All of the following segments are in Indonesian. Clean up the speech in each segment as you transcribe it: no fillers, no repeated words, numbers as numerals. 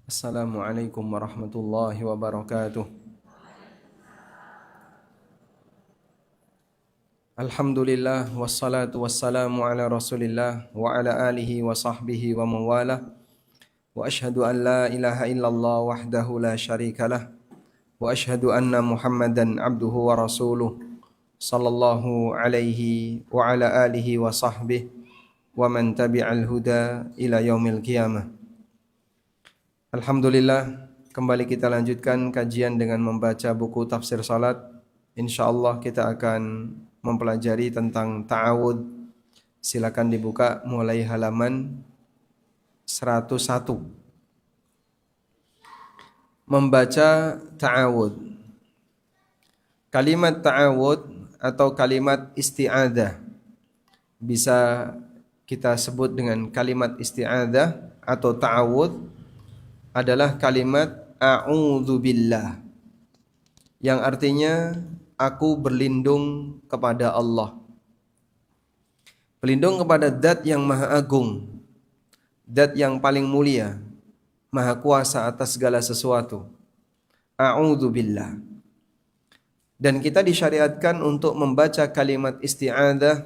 Assalamualaikum warahmatullahi wabarakatuh. Alhamdulillah wassalatu wassalamu ala Rasulillah wa ala alihi wa sahbihi wa mawalah. Wa ashhadu an la ilaha illallah wahdahu la syarikalah wa ashhadu anna Muhammadan abduhu wa rasuluh sallallahu alaihi wa ala alihi wa sahbihi wa man tabi'al huda ila yaumil qiyamah. Alhamdulillah, kembali kita lanjutkan kajian dengan membaca buku tafsir salat. Insyaallah kita akan mempelajari tentang ta'awud. Silakan dibuka mulai halaman 101. Membaca ta'awud. Kalimat ta'awud atau kalimat isti'adah bisa kita sebut dengan kalimat isti'adah atau ta'awud adalah kalimat a'udzu billah, yang artinya aku berlindung kepada Allah. Berlindung kepada zat yang maha agung, zat yang paling mulia, maha kuasa atas segala sesuatu. A'udzu billah. Dan kita disyariatkan untuk membaca kalimat isti'adah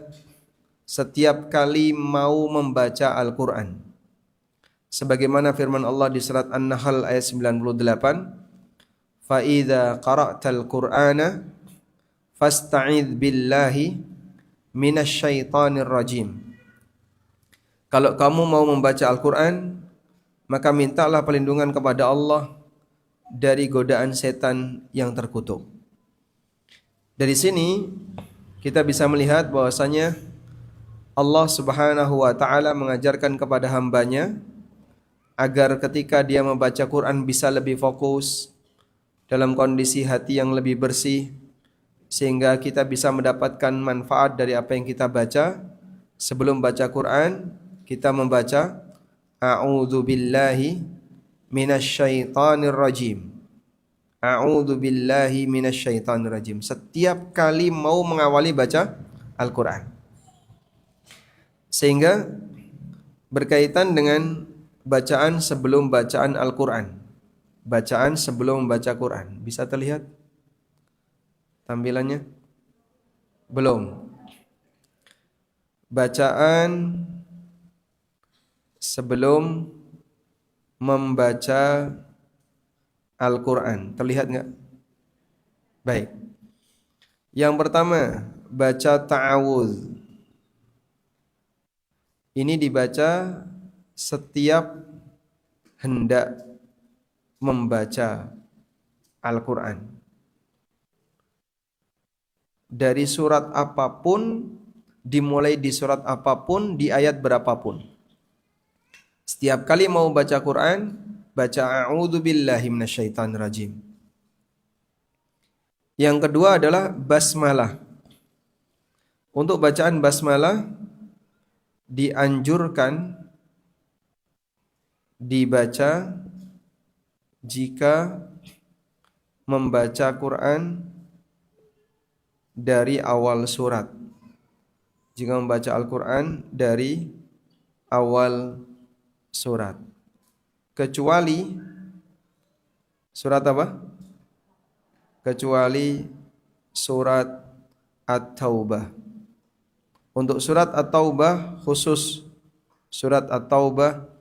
setiap kali mau membaca Al-Quran. Sebagaimana firman Allah di surat An-Nahl ayat 98, "Fa idza qara'tal Qur'ana fasta'idz billahi minasyaitonir rajim." Kalau kamu mau membaca Al-Quran, maka mintalah perlindungan kepada Allah dari godaan setan yang terkutuk. Dari sini kita bisa melihat bahwasanya Allah Subhanahu wa taala mengajarkan kepada hambanya agar ketika dia membaca Quran bisa lebih fokus dalam kondisi hati yang lebih bersih, sehingga kita bisa mendapatkan manfaat dari apa yang kita baca. Sebelum baca Quran, kita membaca A'udzu billahi minasyaitonir rajim. A'udzu billahi minasyaitonir rajim. Setiap kali mau mengawali baca Al-Quran. Sehingga berkaitan dengan bacaan sebelum bacaan Al-Quran. Bacaan sebelum membaca Quran. Bisa terlihat tampilannya? Belum. Bacaan sebelum membaca Al-Quran. Terlihat enggak? Baik. Yang pertama, baca ta'awudz. Ini dibaca setiap hendak membaca Al-Quran. Dari surat apapun, dimulai di surat apapun, di ayat berapapun. Setiap kali mau baca Quran, baca a'udzu billahi minasyaitonir rajim. Yang kedua adalah basmalah. Untuk bacaan basmalah dianjurkan dibaca jika membaca Quran dari awal surat. Jika membaca Al-Quran dari awal surat. Kecuali surat apa? Kecuali surat At-Taubah. Untuk surat At-Taubah, khusus surat At-Taubah,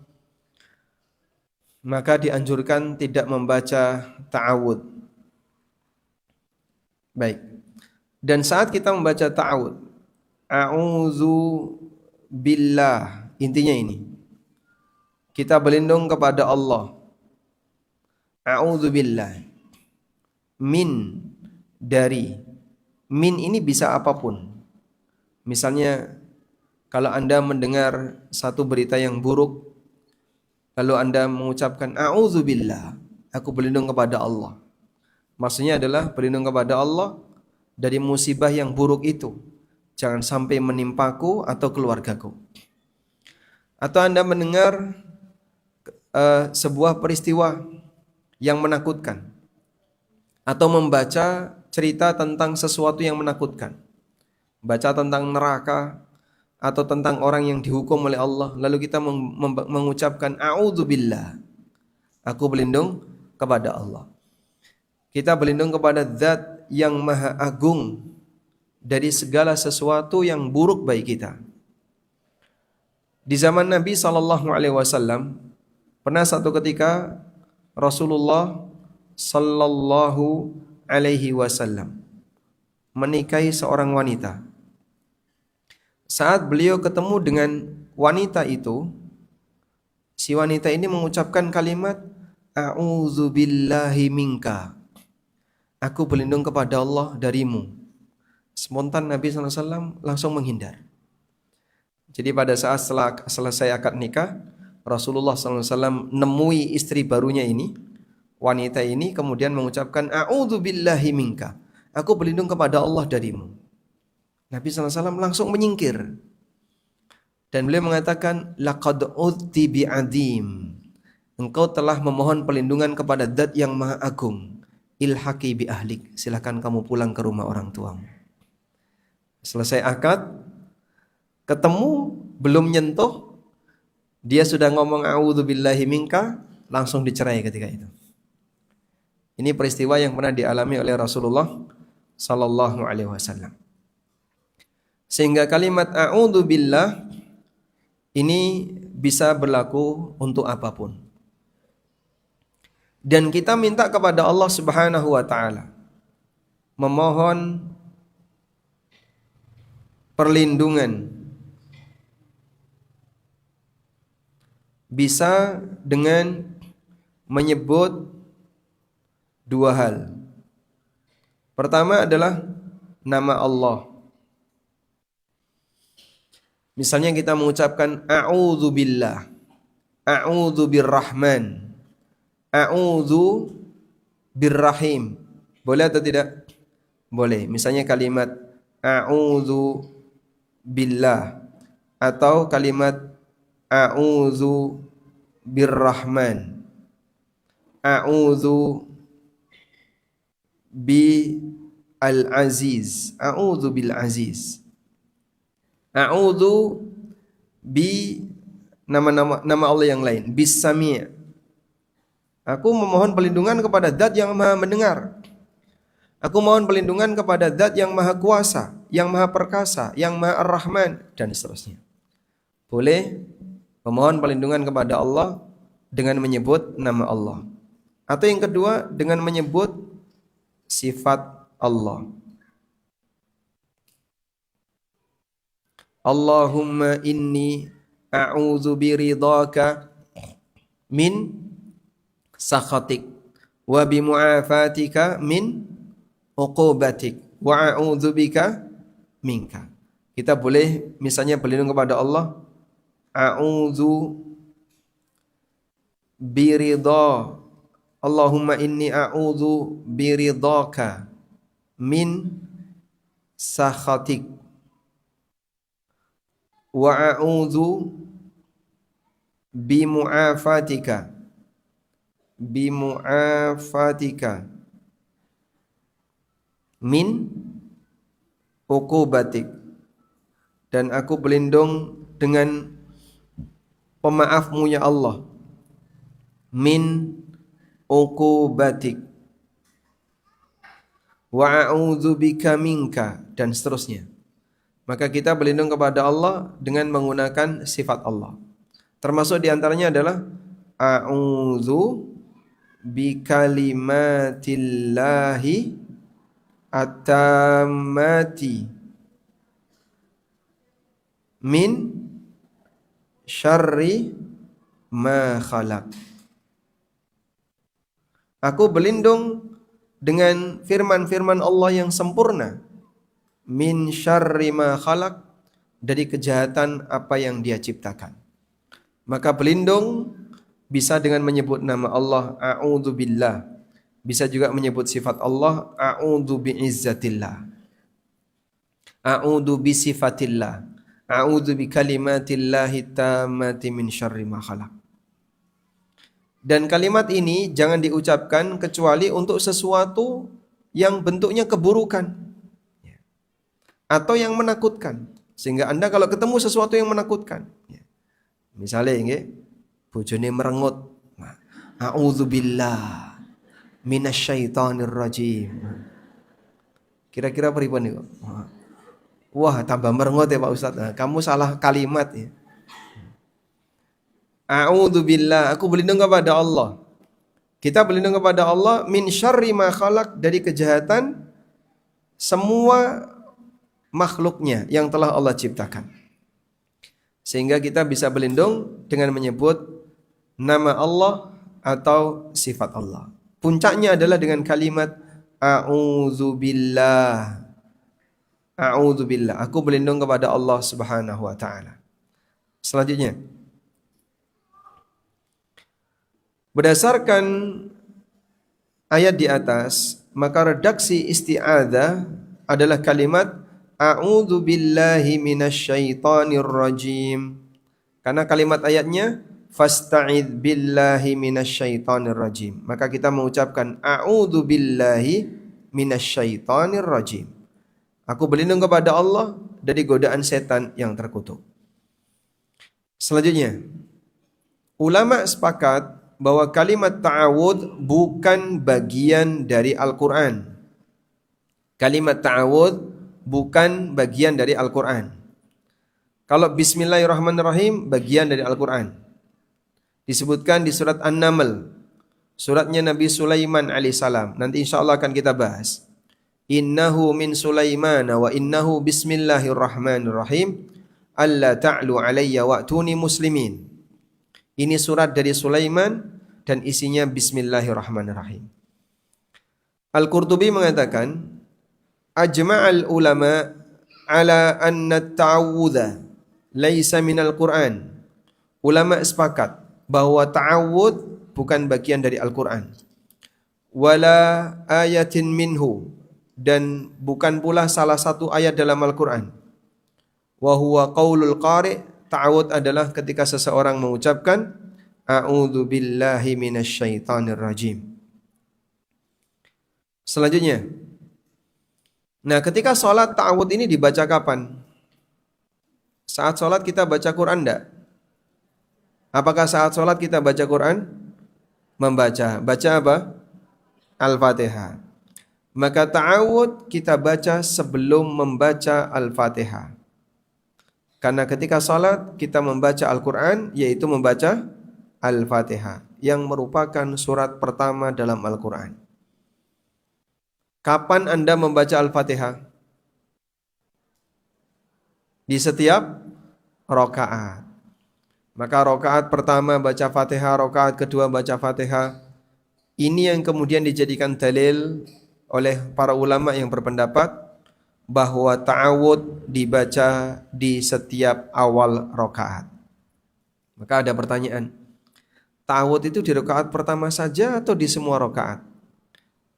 maka dianjurkan tidak membaca ta'awud. Baik. Dan saat kita membaca ta'awud, a'udzu billah, intinya ini. Kita berlindung kepada Allah. A'udzu billah. Min, dari. Min ini bisa apapun. Misalnya kalau Anda mendengar satu berita yang buruk, lalu Anda mengucapkan a'udzubillah, aku berlindung kepada Allah. Maksudnya adalah berlindung kepada Allah dari musibah yang buruk itu. Jangan sampai menimpaku atau keluargaku. Atau Anda mendengar sebuah peristiwa yang menakutkan, atau membaca cerita tentang sesuatu yang menakutkan, baca tentang neraka atau tentang orang yang dihukum oleh Allah, lalu kita mengucapkan a'udzubillah, aku berlindung kepada Allah. Kita berlindung kepada Zat yang Maha Agung dari segala sesuatu yang buruk bagi kita. Di zaman Nabi SAW, pernah satu ketika Rasulullah sallallahu alaihi wasallam menikahi seorang wanita. Saat beliau ketemu dengan wanita itu, si wanita ini mengucapkan kalimat a'udzubillahi minka, aku berlindung kepada Allah darimu. Spontan Nabi SAW langsung menghindar. Jadi pada saat setelah selesai akad nikah, Rasulullah SAW nemui istri barunya ini, wanita ini, kemudian mengucapkan a'udzubillahi minka, aku berlindung kepada Allah darimu. Nabi SAW langsung menyingkir. Dan beliau mengatakan, laqad udti bi'adim, engkau telah memohon perlindungan kepada Zat yang Maha Agung. Ilhaqi bi ahlik, silakan kamu pulang ke rumah orang tuamu. Selesai akad, ketemu, belum nyentuh, dia sudah ngomong a'udzubillahi minka, langsung dicerai ketika itu. Ini peristiwa yang pernah dialami oleh Rasulullah sallallahu alaihi wasallam. Sehingga kalimat a'udzubillah ini bisa berlaku untuk apapun. Dan kita minta kepada Allah Subhanahu wa taala, memohon perlindungan, bisa dengan menyebut dua hal. Pertama adalah nama Allah. Misalnya kita mengucapkan a'udzubillah, a'udzubirrahman, a'udzubirrahim. Boleh atau tidak? Boleh. Misalnya kalimat a'udzubillah atau kalimat a'udzubirrahman, a'udzu bi al-aziz, a'udzu bil aziz, a'udzu bi nama Allah yang lain, bis sami', aku memohon perlindungan kepada Zat yang Maha mendengar, aku mohon perlindungan kepada Zat yang Maha kuasa, yang Maha perkasa, yang Maha ar-Rahman, dan seterusnya. Boleh memohon perlindungan kepada Allah dengan menyebut nama Allah. Atau yang kedua, dengan menyebut sifat Allah. Allahumma inni a'udzu biridhaka min sakhatik wa bimu'afatika min uqubatik wa a'udzu bika minka. Kita boleh misalnya berlindung kepada Allah, a'udzu biridha, Allahumma inni a'udzu biridhaka min sakhatik wa a'udzu bimu'afatika min uqubatik, dan aku berlindung dengan pemaafmu ya Allah, min uqubatik wa a'udzu bika minka, dan seterusnya. Maka kita berlindung kepada Allah dengan menggunakan sifat Allah. Termasuk diantaranya adalah a'udzu bikalimatillahi at-tammati min syarri ma khalaq. Aku berlindung dengan firman-firman Allah yang sempurna, min syarri ma khalaq, dari kejahatan apa yang Dia ciptakan. Maka berlindung bisa dengan menyebut nama Allah, a'udzu billah. Bisa juga menyebut sifat Allah, a'udzu bi'izzatillah, a'udzu bi sifatillah, A'udzu bikalimatillahi tammati min syarri ma khalaq. Dan kalimat ini jangan diucapkan kecuali untuk sesuatu yang bentuknya keburukan atau yang menakutkan. Sehingga Anda kalau ketemu sesuatu yang menakutkan, misalnya nggih, bojone merengut, a'udzubillah minasyaitonir rajim. Kira-kira pripun niku? Wah, tambah merengut ya Pak Ustaz. Nah, kamu salah kalimat ya. A'udzubillah, aku berlindung kepada Allah. Kita berlindung kepada Allah min syarri ma khalaq, dari kejahatan semua makhluknya yang telah Allah ciptakan. Sehingga kita bisa berlindung dengan menyebut nama Allah atau sifat Allah. Puncaknya adalah dengan kalimat a'udzubillah. A'udzubillah, aku berlindung kepada Allah Subhanahu wa taala. Selanjutnya, berdasarkan ayat di atas, maka redaksi isti'adzah adalah kalimat a'udzu billahi minasyaitonir rajim. Karena kalimat ayatnya fasta'idz billahi minasyaitonir rajim. Maka kita mengucapkan a'udzu billahi minasyaitonir rajim. Aku berlindung kepada Allah dari godaan setan yang terkutuk. Selanjutnya, ulama sepakat bahwa kalimat ta'awudz bukan bagian dari Al-Quran. Kalimat ta'awudz bukan bagian dari Al-Quran. Kalau bismillahirrahmanirrahim bagian dari Al-Quran. Disebutkan di surat An-Naml, suratnya Nabi Sulaiman alaihissalam. Nanti insya Allah akan kita bahas. Innahu min Sulaiman wa innahu bismillahirrahmanirrahim. Alla ta'lu alayya wa'tuni muslimin. Ini surat dari Sulaiman dan isinya bismillahirrahmanirrahim. Al-Qurtubi mengatakan, ajma'al ulama ala anna ta'awudha laisa minal Qur'an. Ulama sepakat bahwa ta'awudz bukan bagian dari Al-Quran. Wala ayatin minhu, dan bukan pula salah satu ayat dalam Al-Quran. Wa huwa qaulul qari', ta'awudz adalah ketika seseorang mengucapkan a'udzu billahi minasyaitonir rajim. Selanjutnya, nah ketika sholat ta'awudz ini dibaca kapan? Saat sholat kita baca Quran enggak? Apakah saat sholat kita baca Quran? Membaca. Baca apa? Al-Fatihah. Maka ta'awudz kita baca sebelum membaca Al-Fatihah. Karena ketika sholat kita membaca Al-Quran, yaitu membaca Al-Fatihah, yang merupakan surat pertama dalam Al-Quran. Kapan Anda membaca Al-Fatihah? Di setiap rakaat. Maka rakaat pertama baca Fatihah, rakaat kedua baca Fatihah. Ini yang kemudian dijadikan dalil oleh para ulama yang berpendapat bahwa ta'awudz dibaca di setiap awal rakaat. Maka ada pertanyaan, ta'awudz itu di rakaat pertama saja atau di semua rakaat?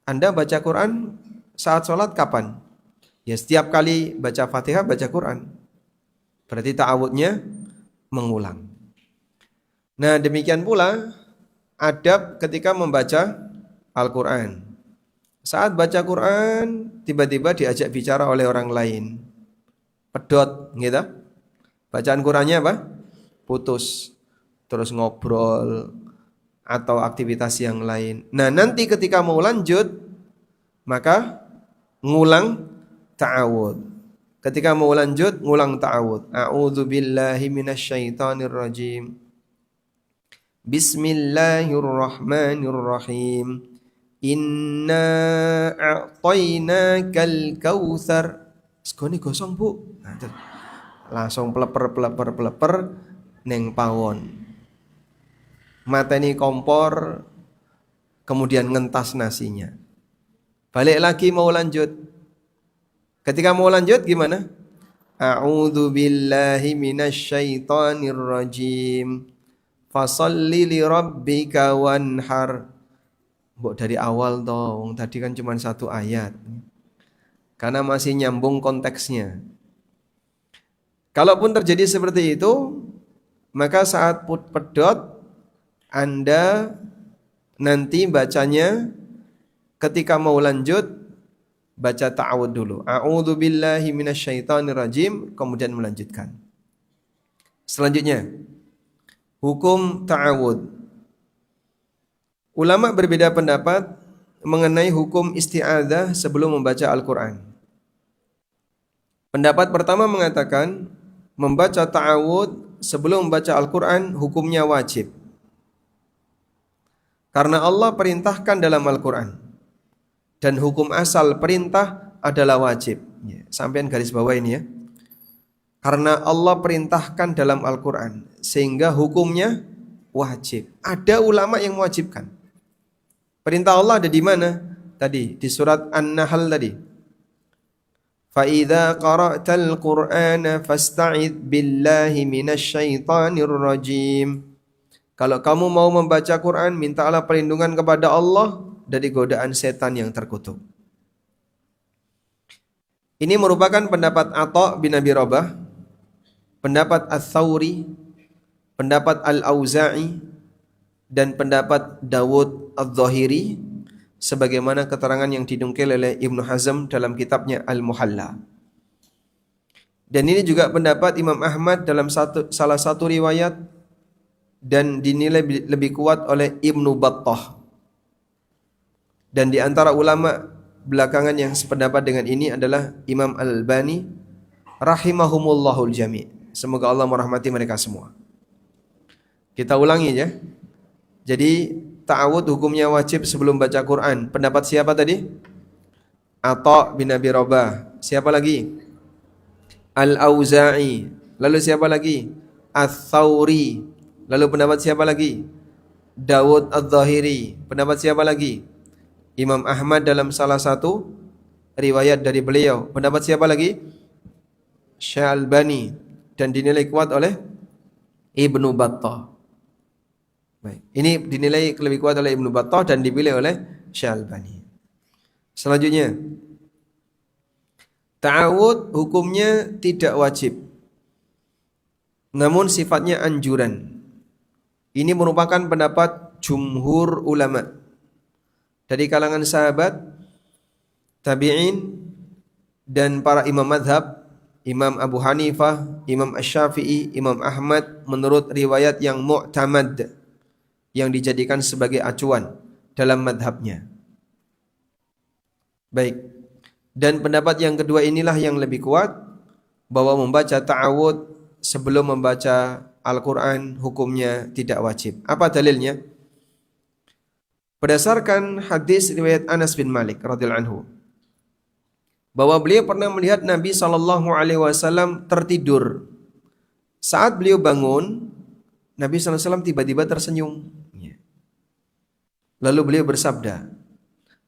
Anda baca Quran saat sholat kapan? Ya setiap kali baca Fatihah baca Quran. Berarti ta'awudznya mengulang. Nah demikian pula adab ketika membaca Al-Quran. Saat baca Quran tiba-tiba diajak bicara oleh orang lain, pedot gitu. Bacaan Qurannya apa? Putus. Terus ngobrol atau aktivitas yang lain. Nah nanti ketika mau lanjut maka ngulang ta'awudz. Ketika mau lanjut ngulang ta'awudz. A'udzu billahi minasyaitonir rajim. Bismillahirrahmanirrahim. Inna a'tainakal kautsar. Segone gosong, Bu. Langsung peleper neng pawon. Mateni kompor, kemudian ngentas nasinya. Balik lagi mau lanjut. Ketika mau lanjut gimana? A'udzu billahi minasyaitonir rajim. Fasholli li rabbika wanhar. Mbok dari awal toh, tadi kan cuma satu ayat. Karena masih nyambung konteksnya. Kalaupun terjadi seperti itu, maka saat pedot Anda nanti bacanya ketika mau lanjut baca ta'awud dulu. A'udzu billahi minasyaitonir rajim, kemudian melanjutkan. Selanjutnya, hukum ta'awud. Ulama berbeda pendapat mengenai hukum isti'adzah sebelum membaca Al-Qur'an. Pendapat pertama mengatakan membaca ta'awud sebelum membaca Al-Qur'an hukumnya wajib. Karena Allah perintahkan dalam Al-Qur'an. Dan hukum asal perintah adalah wajib. Sampean garis bawah ini ya. Karena Allah perintahkan dalam Al-Qur'an sehingga hukumnya wajib. Ada ulama yang mewajibkan. Perintah Allah ada di mana? Tadi di surat An-Nahl tadi. فَإِذَا قَرَأْتَ الْقُرْآنَ فَاسْتَعِذْ بِاللَّهِ مِنَ الشَّيْطَانِ الرَّجِيمِ. Kalau kamu mau membaca Quran, mintalah perlindungan kepada Allah dari godaan setan yang terkutuk. Ini merupakan pendapat Atha bin Abi Rabah, pendapat Ats-Tsauri, pendapat Al-Auza'i, dan pendapat Dawud Adz-Dzahiri, sebagaimana keterangan yang dinukil oleh Ibnu Hazm dalam kitabnya Al-Muhalla. Dan ini juga pendapat Imam Ahmad dalam salah satu riwayat dan dinilai lebih kuat oleh Ibnu Battah. Dan di antara ulama belakangan yang sependapat dengan ini adalah Imam Al-Albani rahimahumullahul jami'. Semoga Allah merahmati mereka semua. Kita ulangi ya. Jadi ta'awud hukumnya wajib sebelum baca Quran. Pendapat siapa tadi? Atha bin Abi Rabah. Siapa lagi? Al-Auza'i. Lalu siapa lagi? Ats-Tsauri. Lalu pendapat siapa lagi? Dawud Adz-Dzahiri. Pendapat siapa lagi? Imam Ahmad dalam salah satu riwayat dari beliau. Pendapat siapa lagi? Syalbani. Dan dinilai kuat oleh Ibnu Battah. Baik. Ini dinilai lebih kuat oleh Ibnu Battah dan dipilih oleh Syalbani. Selanjutnya, ta'awud hukumnya tidak wajib, namun sifatnya anjuran. Ini merupakan pendapat jumhur ulama dari kalangan sahabat, tabi'in, dan para imam madhab, Imam Abu Hanifah, Imam Asy-Syafi'i, Imam Ahmad, menurut riwayat yang mu'tamad, yang dijadikan sebagai acuan dalam madhabnya. Baik. Dan pendapat yang kedua inilah yang lebih kuat, bahwa membaca ta'awud sebelum membaca Al-Quran hukumnya tidak wajib. Apa dalilnya? Berdasarkan hadis riwayat Anas bin Malik radhiyallahu anhu, bahwa beliau pernah melihat Nabi SAW tertidur. Saat beliau bangun, Nabi SAW tiba-tiba tersenyum. Lalu beliau bersabda,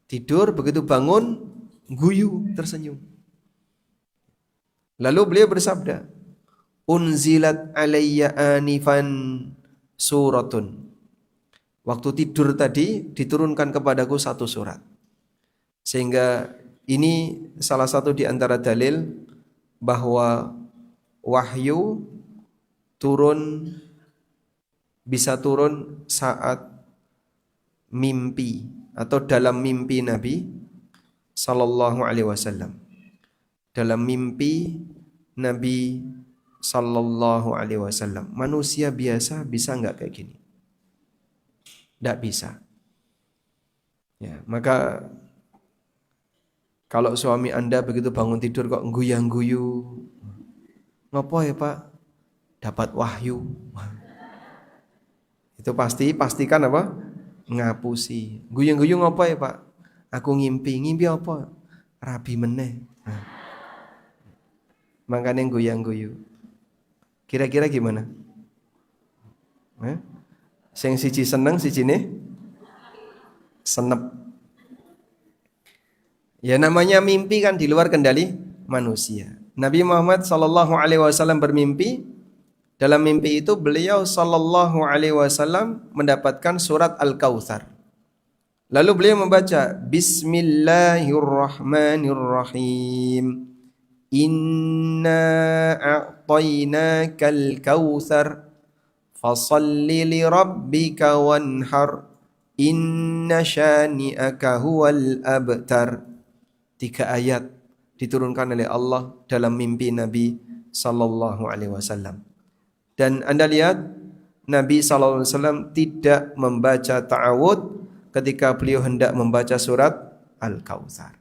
tidur begitu bangun, guyu, tersenyum. Lalu beliau bersabda, unzilat alayya anifan suratun. Waktu tidur tadi diturunkan kepadaku satu surat. Sehingga ini salah satu di antara dalil bahwa wahyu bisa turun saat mimpi atau dalam mimpi Nabi sallallahu alaihi wasallam. Dalam mimpi Nabi sallallahu alaihi wasallam. Manusia biasa bisa enggak kayak gini? Enggak bisa. Ya, maka kalau suami Anda begitu bangun tidur kok guyang-guyu, ngopo ya Pak? Dapat wahyu. Itu pastikan apa? Ngapusi. Guyung-guyung apa ya Pak? Aku ngimpi apa? Rabi meneh. Makanya guyang-guyu. Kira-kira gimana? Sing siji seneng, sijine senep. Ya namanya mimpi kan di luar kendali manusia. Nabi Muhammad SAW bermimpi. Dalam mimpi itu beliau SAW mendapatkan surat Al-Kautsar. Lalu beliau membaca Bismillahirrahmanirrahim. Inna a'tainakal kautsar fashalli li rabbika wanhar inna syani'aka huwal abtar. 3 ayat diturunkan oleh Allah dalam mimpi Nabi sallallahu alaihi wasallam. Dan Anda lihat Nabi sallallahu alaihi wasallam tidak membaca ta'awud ketika beliau hendak membaca surat Al-Kautsar.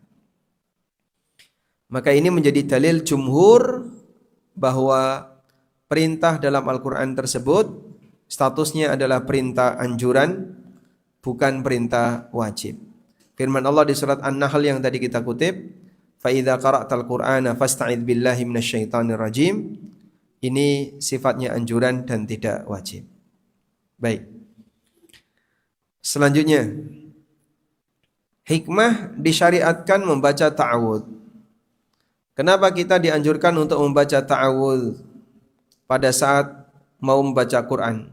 Maka ini menjadi dalil jumhur bahwa perintah dalam Al-Qur'an tersebut statusnya adalah perintah anjuran, bukan perintah wajib. Firman Allah di surat An-Nahl yang tadi kita kutip, fa idza qara'tal Qur'ana fasta'idz billahi minasyaitonir rajim. Ini sifatnya anjuran dan tidak wajib. Baik. Selanjutnya, hikmah disyariatkan membaca ta'awudz. Kenapa kita dianjurkan untuk membaca ta'awudz pada saat mau membaca Quran?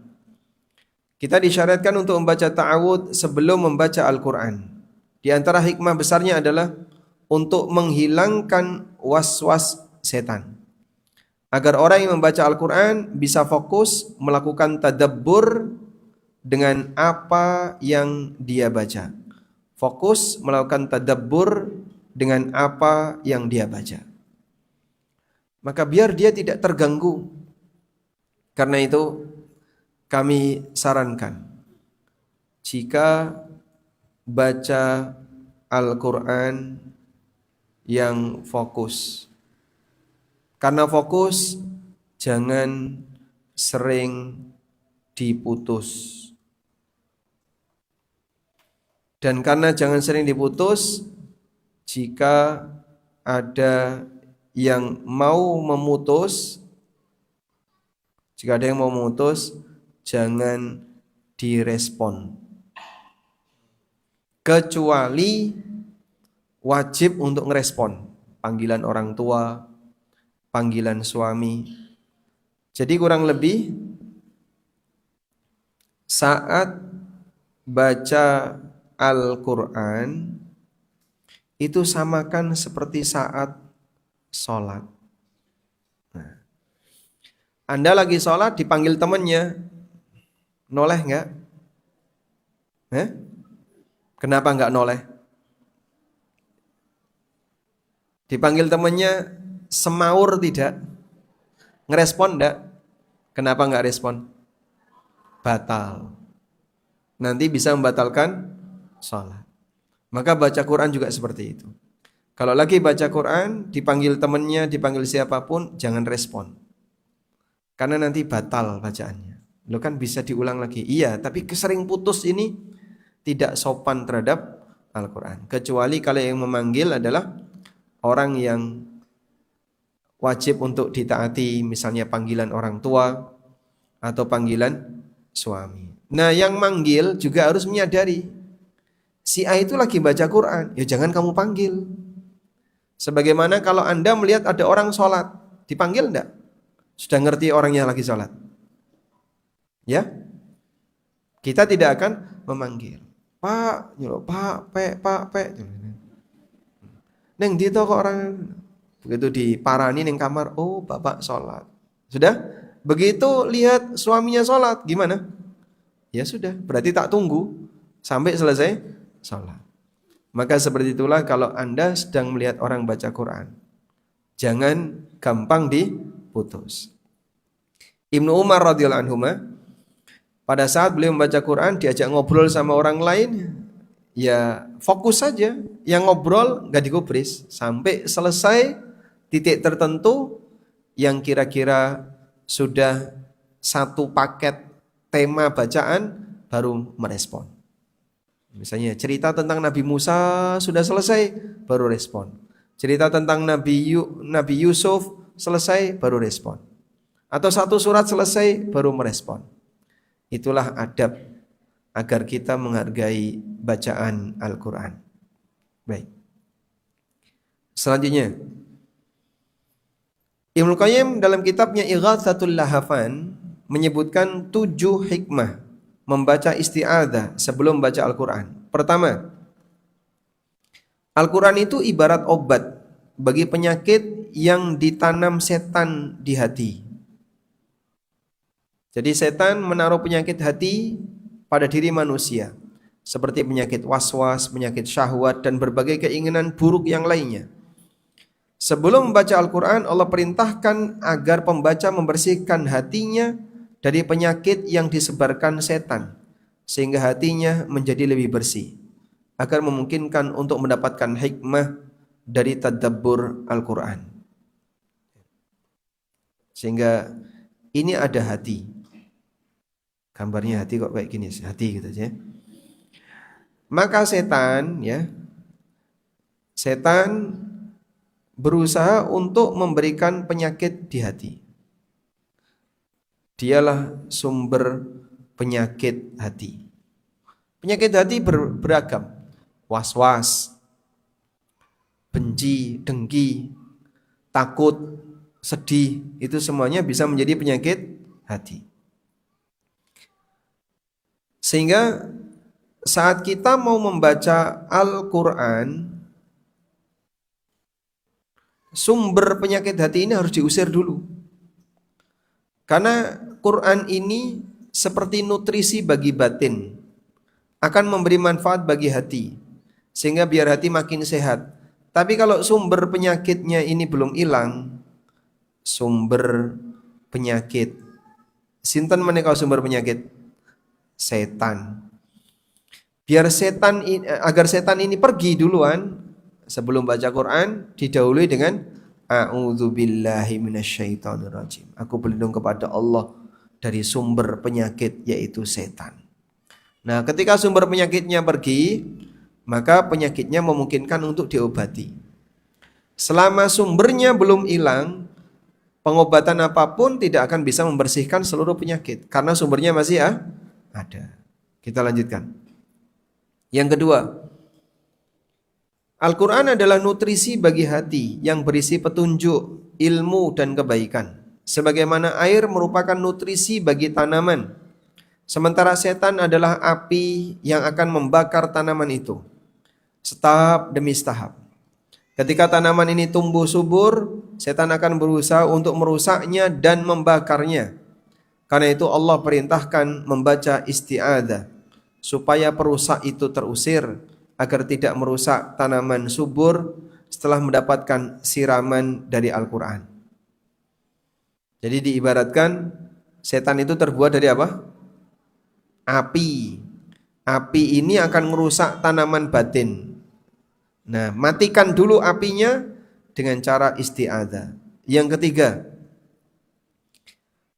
Kita disyariatkan untuk membaca ta'awudz sebelum membaca Al-Quran. Di antara hikmah besarnya adalah untuk menghilangkan was-was setan. Agar orang yang membaca Al-Quran bisa fokus melakukan tadabbur dengan apa yang dia baca. Fokus melakukan tadabbur dengan apa yang dia baca. Maka biar dia tidak terganggu. Karena itu kami sarankan, jika baca Al-Quran yang fokus. Karena fokus, jangan sering diputus. Dan karena jangan sering diputus, jika ada yang mau memutus, jangan direspon. Kecuali wajib untuk ngerespon panggilan orang tua, panggilan suami. Jadi kurang lebih saat baca Al-Quran itu samakan seperti saat sholat. Nah, Anda lagi sholat dipanggil temannya, noleh nggak? Kenapa nggak noleh? Dipanggil temannya semaur tidak? Ngerespon enggak? Kenapa nggak respon? Batal. Nanti bisa membatalkan sholat. Maka baca Quran juga seperti itu. Kalau lagi baca Quran, dipanggil temannya, dipanggil siapapun, jangan respon. Karena nanti batal bacaannya. Lo kan bisa diulang lagi. Iya, tapi kesering putus ini tidak sopan terhadap Al-Quran. Kecuali kalau yang memanggil adalah orang yang wajib untuk ditaati, misalnya panggilan orang tua atau panggilan suami. Nah, yang manggil juga harus menyadari si A itu lagi baca Quran, ya jangan kamu panggil. Sebagaimana kalau Anda melihat ada orang sholat, dipanggil enggak? Sudah ngerti orangnya lagi sholat? Ya? Kita tidak akan memanggil. Pak, Pak, Pak. Neng dito kok orang. Begitu diparani neng kamar, oh bapak sholat. Sudah? Begitu lihat suaminya sholat, gimana? Ya sudah, berarti tak tunggu sampai selesai sholat. Maka seperti itulah kalau Anda sedang melihat orang baca Quran, jangan gampang diputus. Ibnu Umar radhiyallahu anhu, pada saat beliau membaca Quran, diajak ngobrol sama orang lain, ya fokus saja. Yang ngobrol gak digubris sampai selesai titik tertentu yang kira-kira sudah satu paket tema bacaan, baru merespon. Misalnya cerita tentang Nabi Musa sudah selesai, baru respon. Cerita tentang Nabi Yusuf selesai, baru respon. Atau satu surat selesai, baru merespon. Itulah adab agar kita menghargai bacaan Al-Quran. Baik. Selanjutnya, Ibnu Qayyim dalam kitabnya Ighatsatul Lahafan menyebutkan 7 hikmah membaca isti'adzah sebelum baca Al-Quran. Pertama, Al-Quran itu ibarat obat bagi penyakit yang ditanam setan di hati. Jadi setan menaruh penyakit hati pada diri manusia, seperti penyakit waswas, penyakit syahwat, dan berbagai keinginan buruk yang lainnya. Sebelum membaca Al-Quran, Allah perintahkan agar pembaca membersihkan hatinya dari penyakit yang disebarkan setan, sehingga hatinya menjadi lebih bersih, agar memungkinkan untuk mendapatkan hikmah dari tadabbur Al-Quran. Sehingga ini ada hati. Gambarnya hati kok kayak gini, hati gitu aja. Maka setan berusaha untuk memberikan penyakit di hati. Dialah sumber penyakit hati. Penyakit hati beragam. Was-was, benci, dengki, takut, sedih, itu semuanya bisa menjadi penyakit hati. Sehingga saat kita mau membaca Al-Quran, sumber penyakit hati ini harus diusir dulu. Karena Quran ini seperti nutrisi bagi batin, akan memberi manfaat bagi hati, sehingga biar hati makin sehat. Tapi kalau sumber penyakitnya ini belum hilang, sumber penyakit, sinten menika sumber penyakit? Setan. Agar setan ini pergi duluan, sebelum baca Quran didahului dengan a'udzubillahi minasyaitonirrajim. Aku berlindung kepada Allah dari sumber penyakit, yaitu setan. Nah, ketika sumber penyakitnya pergi, maka penyakitnya memungkinkan untuk diobati. Selama sumbernya belum hilang, pengobatan apapun tidak akan bisa membersihkan seluruh penyakit, karena sumbernya masih ada. Kita lanjutkan. Yang kedua, Al-Quran adalah nutrisi bagi hati yang berisi petunjuk, ilmu, dan kebaikan. Sebagaimana air merupakan nutrisi bagi tanaman, sementara setan adalah api yang akan membakar tanaman itu, setahap demi setahap. Ketika tanaman ini tumbuh subur, setan akan berusaha untuk merusaknya dan membakarnya. Karena itu Allah perintahkan membaca isti'adzah, supaya perusak itu terusir, agar tidak merusak tanaman subur setelah mendapatkan siraman dari Al-Quran. Jadi diibaratkan setan itu terbuat dari apa? Api. Api ini akan merusak tanaman batin. Nah, matikan dulu apinya dengan cara isti'adzah. Yang ketiga,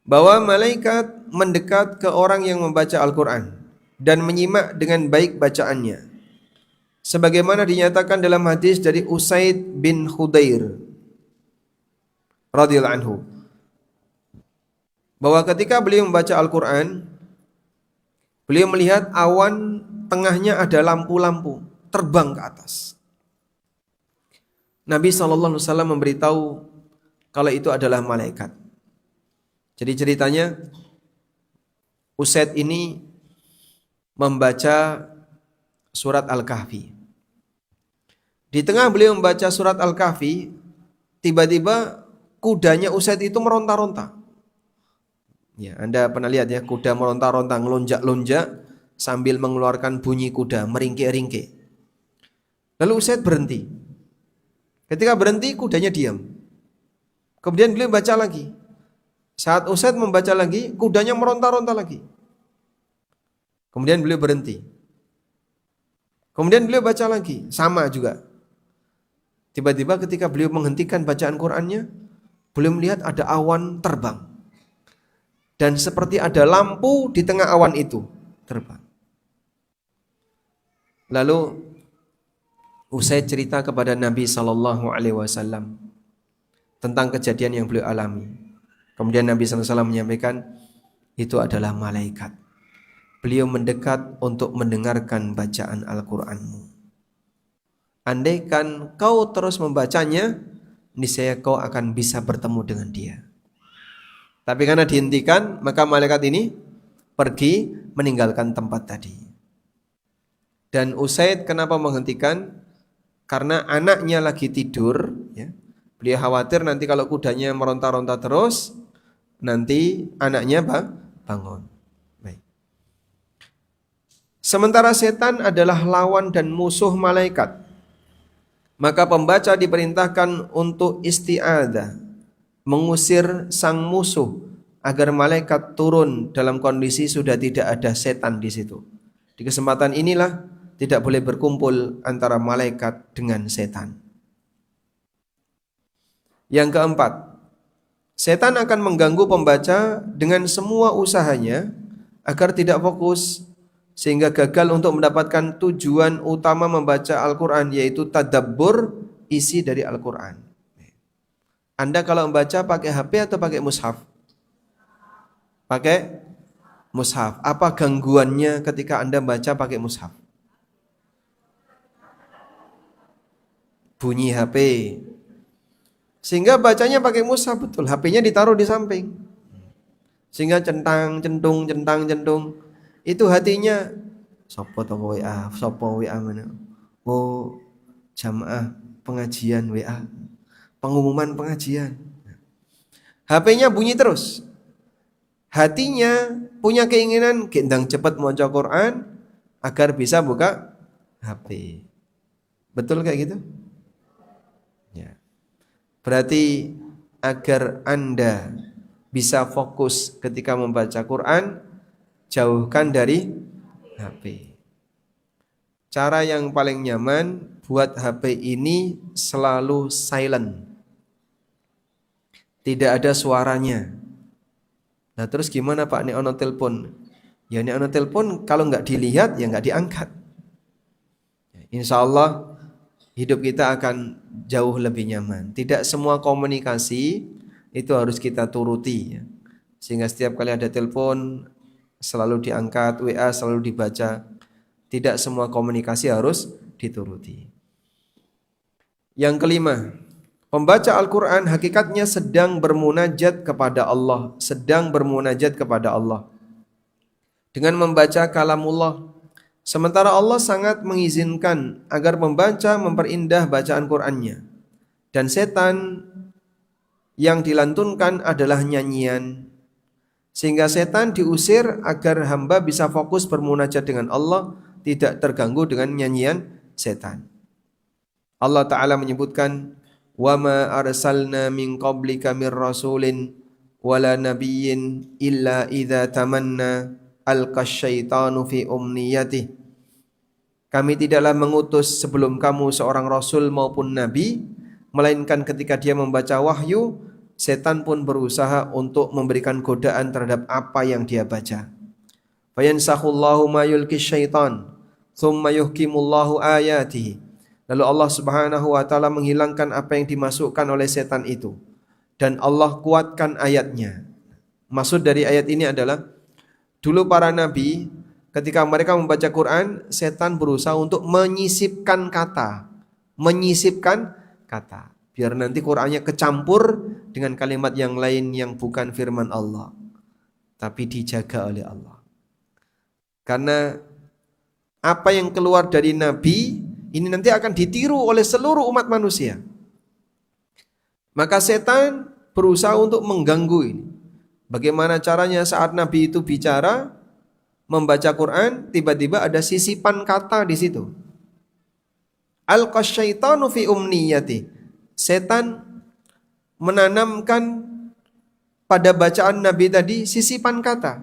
bahwa malaikat mendekat ke orang yang membaca Al-Quran dan menyimak dengan baik bacaannya, sebagaimana dinyatakan dalam hadis dari Usaid bin Khudair radhiyallahu anhu, bahwa ketika beliau membaca Al-Quran, beliau melihat awan tengahnya ada lampu-lampu terbang ke atas. Nabi SAW memberitahu kalau itu adalah malaikat. Jadi ceritanya, Usaid ini membaca surat Al-Kahfi. Di tengah beliau membaca surat Al-Kahfi, tiba-tiba kudanya Usaid itu meronta-ronta. Ya, Anda pernah lihat ya, kuda meronta-ronta, ngelonjak-lonjak sambil mengeluarkan bunyi kuda, meringkik-ringkik. Lalu Usaid berhenti. Ketika berhenti, kudanya diam. Kemudian beliau baca lagi. Saat Usaid membaca lagi, kudanya meronta-ronta lagi. Kemudian beliau berhenti. Kemudian beliau baca lagi, sama juga. Tiba-tiba ketika beliau menghentikan bacaan Qur'annya, beliau melihat ada awan terbang. Dan seperti ada lampu di tengah awan itu terbang. Lalu Usaid cerita kepada Nabi SAW tentang kejadian yang beliau alami. Kemudian Nabi SAW menyampaikan, itu adalah malaikat. Beliau mendekat untuk mendengarkan bacaan Al-Quranmu. Andaikan kau terus membacanya, niscaya kau akan bisa bertemu dengan dia. Tapi karena dihentikan, maka malaikat ini pergi meninggalkan tempat tadi. Dan Usaid kenapa menghentikan? Karena anaknya lagi tidur, ya. Beliau khawatir nanti kalau kudanya meronta-ronta terus, nanti anaknya bangun. Baik. Sementara setan adalah lawan dan musuh malaikat, maka pembaca diperintahkan untuk isti'adzah, mengusir sang musuh agar malaikat turun dalam kondisi sudah tidak ada setan di situ. Di kesempatan inilah tidak boleh berkumpul antara malaikat dengan setan. Yang keempat, setan akan mengganggu pembaca dengan semua usahanya agar tidak fokus sehingga gagal untuk mendapatkan tujuan utama membaca Al-Quran, yaitu tadabbur isi dari Al-Quran. Anda kalau membaca pakai HP atau pakai mushaf? Pakai mushaf. Apa gangguannya ketika Anda baca pakai mushaf? Bunyi HP. Sehingga bacanya pakai mushaf betul. HP-nya ditaruh di samping. Sehingga centang, centung. Itu hatinya sopo toko WA, sopo WA mana? Oh, jamaah pengajian WA. Pengumuman pengajian. HP-nya bunyi terus. Hatinya punya keinginan gendang cepat maca Quran agar bisa buka HP. Betul kayak gitu? Ya. Berarti agar Anda bisa fokus ketika membaca Quran, jauhkan dari HP. Cara yang paling nyaman buat HP ini selalu silent. Tidak ada suaranya. Nah terus gimana Pak, ini ono telepon? Ya ini ono telepon kalau nggak dilihat ya nggak diangkat. Insya Allah hidup kita akan jauh lebih nyaman. Tidak semua komunikasi itu harus kita turuti ya. Sehingga setiap kali ada telepon selalu diangkat, WA selalu dibaca. Tidak semua komunikasi harus dituruti. Yang kelima, pembaca Al-Quran hakikatnya sedang bermunajat kepada Allah. Sedang bermunajat kepada Allah dengan membaca kalamullah. Sementara Allah sangat mengizinkan agar pembaca memperindah bacaan Qur'annya. Dan setan yang dilantunkan adalah nyanyian. Sehingga setan diusir agar hamba bisa fokus bermunajat dengan Allah, tidak terganggu dengan nyanyian setan. Allah Ta'ala menyebutkan, وَمَا أَرْسَلْنَا مِنْ قَبْلِكَ مِنْ رَسُولٍ وَلَا نَبِيٍّ إِلَّا إِذَا تَمَنَّى أَلْقَى الشَّيْطَانُ فِي أُمْنِيَّتِهِ. Kami tidaklah mengutus sebelum kamu seorang rasul maupun nabi, melainkan ketika dia membaca wahyu, setan pun berusaha untuk memberikan godaan terhadap apa yang dia baca. Fayansakhullahu ma yulki syaitan, thumma yuhkimullahu ayatihi. Lalu Allah Subhanahu wa taala menghilangkan apa yang dimasukkan oleh setan itu, dan Allah kuatkan ayatnya. Maksud dari ayat ini adalah dulu para nabi ketika mereka membaca Quran, setan berusaha untuk menyisipkan kata, biar nanti Qurannya kecampur dengan kalimat yang lain yang bukan firman Allah, tapi dijaga oleh Allah. Karena apa yang keluar dari nabi ini nanti akan ditiru oleh seluruh umat manusia. Maka setan berusaha untuk mengganggu ini. Bagaimana caranya saat nabi itu bicara, membaca Quran, tiba-tiba ada sisipan kata di situ. Alqasyaitanu fi umniyati. Setan menanamkan pada bacaan nabi tadi sisipan kata.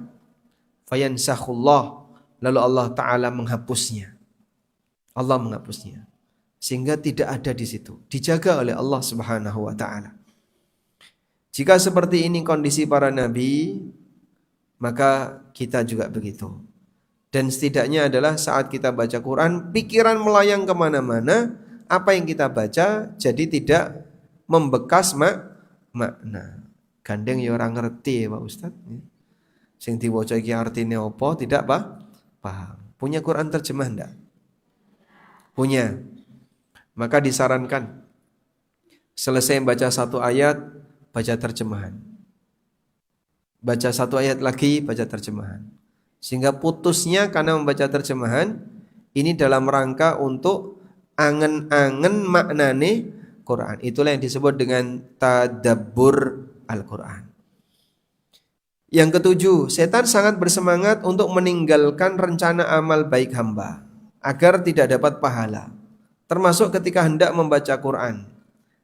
Fayansakhullah. Lalu Allah Ta'ala menghapusnya. Allah menghapusnya. Sehingga tidak ada di situ. Dijaga oleh Allah Subhanahu wa Ta'ala. Jika seperti ini kondisi para nabi, maka kita juga begitu. Dan setidaknya adalah saat kita baca Quran, pikiran melayang kemana-mana, apa yang kita baca jadi tidak membekas makna. Gandeng ya orang ngerti ya Pak Ustaz. Sing diwaca iki artine apa tidak paham. Punya Quran terjemah enggak? Punya. Maka disarankan selesai baca satu ayat, baca terjemahan. Baca satu ayat lagi, baca terjemahan. Sehingga putusnya karena membaca terjemahan ini dalam rangka untuk angen-angen maknane Quran. Itulah yang disebut dengan tadabbur Al-Quran. Yang ketujuh, setan sangat bersemangat untuk meninggalkan rencana amal baik hamba agar tidak dapat pahala, termasuk ketika hendak membaca Quran.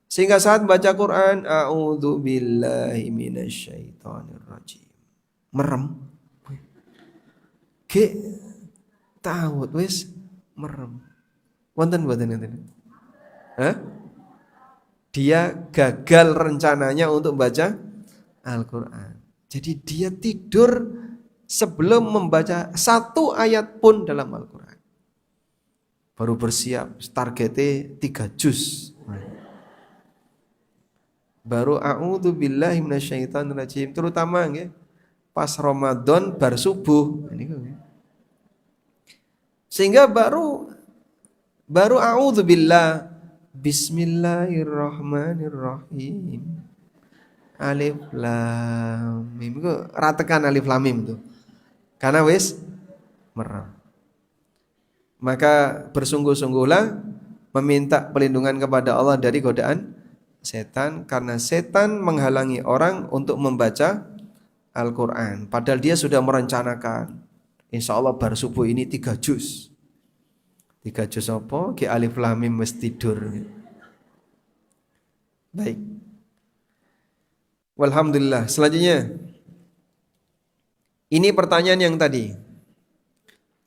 Sehingga saat baca Quran, a'udzu billahi minasyaitonir rajim, merem. Ge tawut wis merem. Wonten mboten ngeten? Hah? Dia gagal rencananya untuk baca Al-Quran. Jadi dia tidur sebelum membaca satu ayat pun dalam Al-Quran. Baru bersiap, targetnya 3 juz. Baru a'udzu billahi minasyaitonir rajim, terutama nggih pas Ramadan bar subuh. Sehingga baru a'udzu billah, bismillahirrahmanirrahim. Alif lam mim. Iku ratekan alif lam mim tuh. Karena wis merem. Maka bersungguh-sungguhlah meminta perlindungan kepada Allah dari godaan setan, karena setan menghalangi orang untuk membaca Al-Quran. Padahal dia sudah merencanakan, insya Allah bar subuh ini 3 juz. 3 juz apa? Ki alif lam mim mesti tidur. Baik. Walhamdulillah. Selanjutnya, ini pertanyaan yang tadi.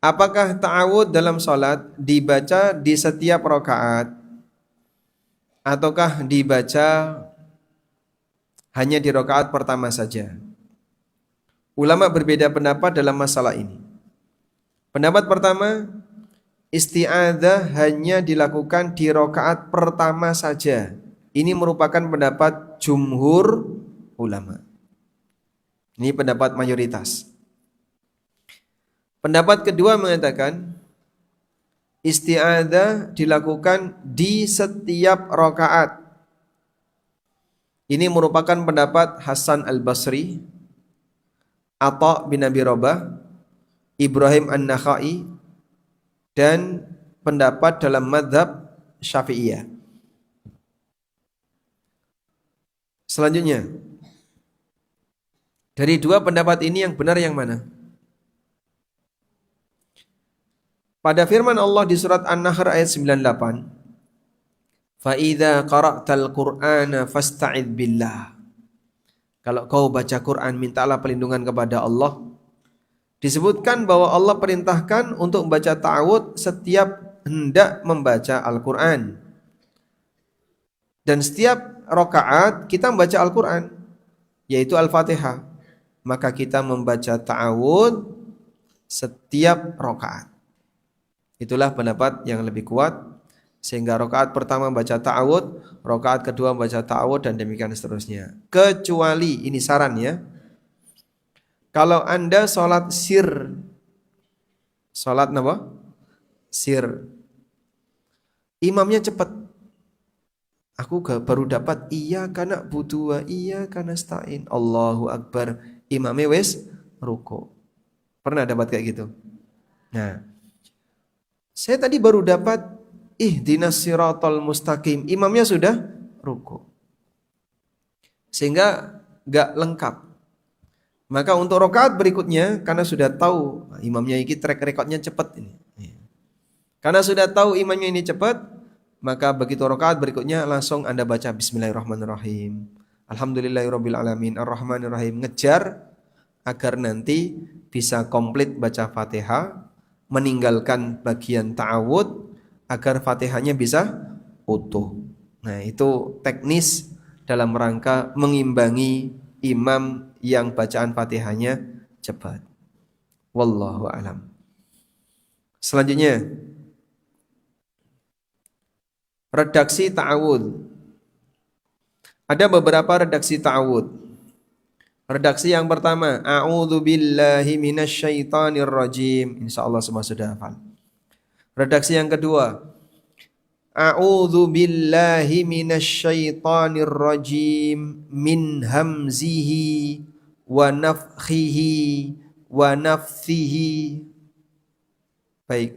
Apakah ta'awud dalam sholat dibaca di setiap rakaat ataukah dibaca hanya di rakaat pertama saja? Ulama berbeda pendapat dalam masalah ini. Pendapat pertama, isti'adzah hanya dilakukan di rakaat pertama saja. Ini merupakan pendapat jumhur ulama. Ini pendapat mayoritas. Pendapat kedua mengatakan isti'adzah dilakukan di setiap rakaat. Ini merupakan pendapat Hasan Al-Basri, Atha bin Abi Rabah, Ibrahim An-Nakhai, dan pendapat dalam mazhab Syafi'iyah. Selanjutnya, dari dua pendapat ini yang benar yang mana? Pada firman Allah di surat An-Nahr ayat 98, fa idza qara'tal Qur'ana fasta'idz billah. Kalau kau baca Quran, mintalah perlindungan kepada Allah. Disebutkan bahwa Allah perintahkan untuk membaca ta'awud setiap hendak membaca Al-Quran. Dan setiap rakaat kita membaca Al-Quran, yaitu Al-Fatihah. Maka kita membaca ta'awud setiap rakaat. Itulah pendapat yang lebih kuat. Sehingga rakaat pertama baca ta'awud, rakaat kedua baca ta'awud, dan demikian seterusnya. Kecuali, ini saran ya, kalau Anda sholat sir, sholat apa? Sir, imamnya cepat. Aku baru dapat iya kana butuh iya kana stain, Allahu Akbar, imamnya wes ruku. Pernah dapat kayak gitu? Nah, saya tadi baru dapat ihdinas siratal mustaqim, imamnya sudah ruku, sehingga gak lengkap. Maka untuk rakaat berikutnya, karena sudah tahu imamnya ini track recordnya cepat ini, karena sudah tahu imamnya ini cepat, maka begitu rakaat berikutnya langsung Anda baca bismillahirrahmanirrahim, alhamdulillahirabbil alamin, arrahmanirrahim, ngejar agar nanti bisa komplit baca Fatihah, meninggalkan bagian ta'awud agar Fatihahnya bisa utuh. Nah, itu teknis dalam rangka mengimbangi imam yang bacaan Fatihahnya cepat. Wallahu a'lam. Selanjutnya, redaksi ta'awud. Ada beberapa redaksi ta'awud. Redaksi yang pertama, a'udzu billahi minasyaitonir rajim. Insyaallah semua sudah hafal. Redaksi yang kedua, a'udzu billahi minasyaitonir rajim min hamzihi wa nafthihi wa nafthihi. Baik.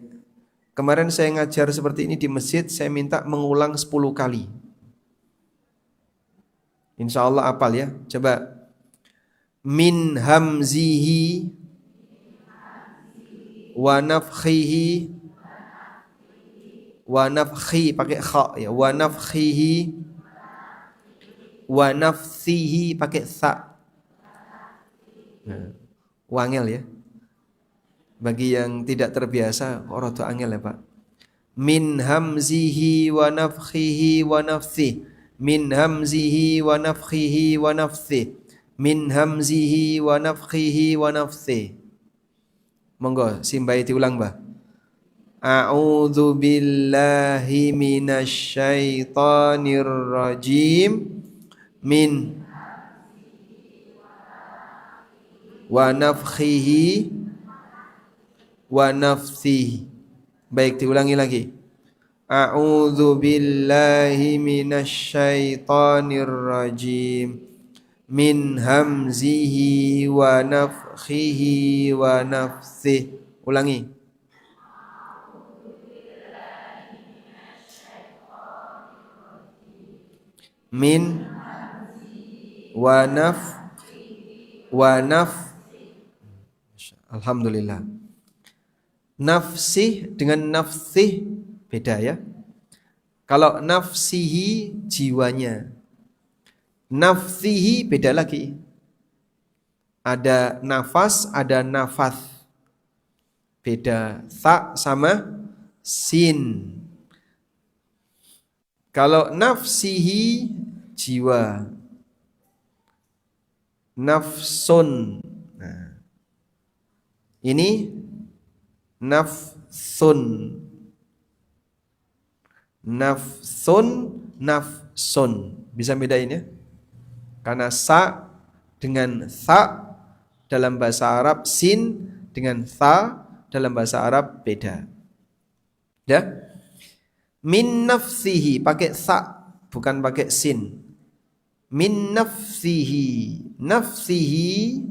Kemarin saya ngajar seperti ini di masjid, saya minta mengulang 10 kali. Insyaallah hafal ya. Coba. Min hamzihi wa nafthihi wa nafkhi pakai kha ya, wa nafkhihi wa nafthihi pakai sa. Nah, wangel ya. Bagi yang tidak terbiasa, kok rada angel ya, Pak. Min hamzihi wa nafthihi wa nafthi. Min hamzihi wa nafthihi wa nafthi. Min hamzihi wa nafthihi wa nafthi. Monggo simbai diulang, Mbah. A'udzu billahi minasyaitonir rajim. Min wa nafthihi wa nafsihi. Baik, diulangi lagi. A'udzu billahi minasyaitonir rajim. Min hamzihi wa nafthihi wa nafsihi. Ulangi. Min wa naf. Alhamdulillah. Nafsih dengan nafsih beda ya. Kalau nafsihi jiwanya, nafsihi beda lagi. Ada nafas, ada nafas. Beda ta sama sin. Kalau nafsihi jiwa, nafsun. Nah, ini nafsun, nafsun, nafsun. Bisa bedain ya? Karena sa dengan tha dalam bahasa Arab, sin dengan tha dalam bahasa Arab beda. Ya? Min nafsihi pakai tha, bukan pakai sin. Min nafsihi. Nafsihi.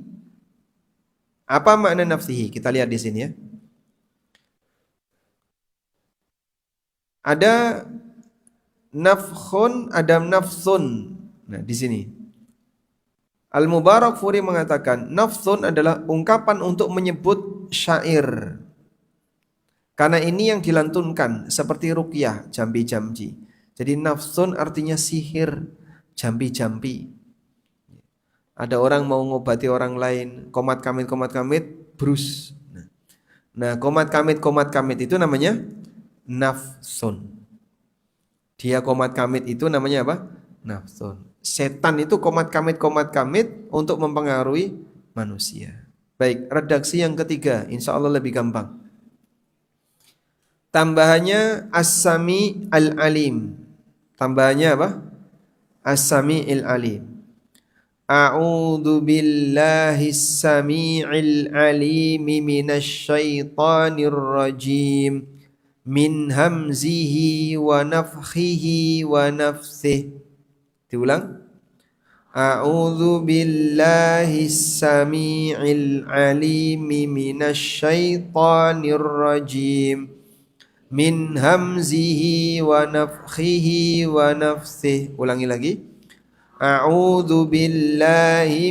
Apa makna nafsihi? Kita lihat di sini ya. Ada nafkhun, ada nafsun. Nah, di sini. Al-Mubarakfuri mengatakan, nafsun adalah ungkapan untuk menyebut syair. Karena ini yang dilantunkan seperti ruqyah, jambi-jambi. Jadi nafsun artinya sihir, jambi-jambi. Ada orang mau ngobati orang lain, komat kamit, brus. Nah, komat kamit itu namanya nafsun. Dia komat kamit itu namanya apa? Nafsun. Setan itu komat kamit untuk mempengaruhi manusia. Baik, redaksi yang ketiga, insya Allah lebih gampang. Tambahannya as-sami al-alim. Tambahannya apa? As-sami al-alim. A'udzu billahis sami'il alim minasy syaithanir rajim. Min hamzihi wa nafthihi wa nafsihi. Diulang. A'udzu billahis sami'il alim minasy syaithanir rajim. Min hamzihi wa nafthihi wa nafsihi. Ulangi lagi. A'udzu billahi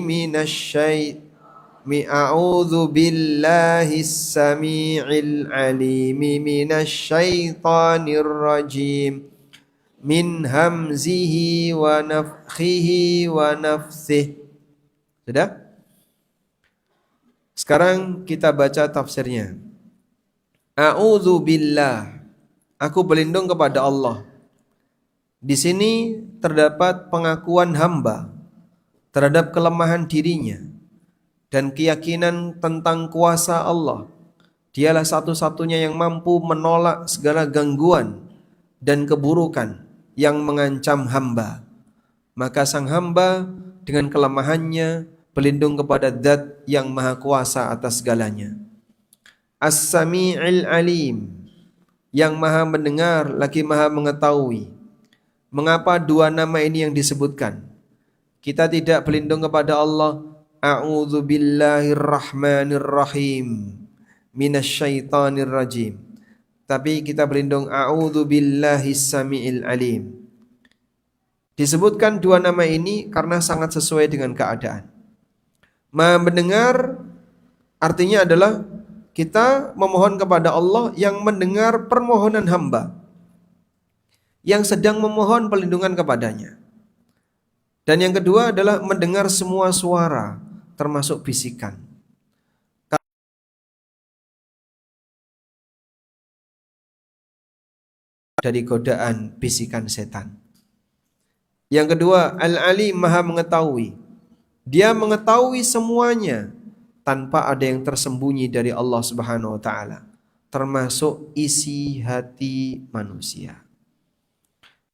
A'udzu billahis sami'il alim minasy syaithanir rajim. Min hamzihi wa nafthihi wa nafsihi. Sudah? Sekarang kita baca tafsirnya. A'udzu billah. Aku berlindung kepada Allah. Di sini terdapat pengakuan hamba terhadap kelemahan dirinya dan keyakinan tentang kuasa Allah. Dialah satu-satunya yang mampu menolak segala gangguan dan keburukan yang mengancam hamba. Maka sang hamba dengan kelemahannya berlindung kepada Zat yang maha kuasa atas segalanya. As-Sami'il Alim, yang maha mendengar lagi maha mengetahui. Mengapa dua nama ini yang disebutkan? Kita tidak berlindung kepada Allah, A'udzu billahir rahmanir rahim minasyaitonir rajim. Tapi kita berlindung A'udzu billahis samiil alim. Disebutkan dua nama ini karena sangat sesuai dengan keadaan. Maha mendengar artinya adalah kita memohon kepada Allah yang mendengar permohonan hamba yang sedang memohon perlindungan kepadanya. Dan yang kedua adalah mendengar semua suara termasuk bisikan dari godaan bisikan setan. Yang kedua, Al-Alim, Maha mengetahui. Dia mengetahui semuanya tanpa ada yang tersembunyi dari Allah Subhanahu wa taala, termasuk isi hati manusia.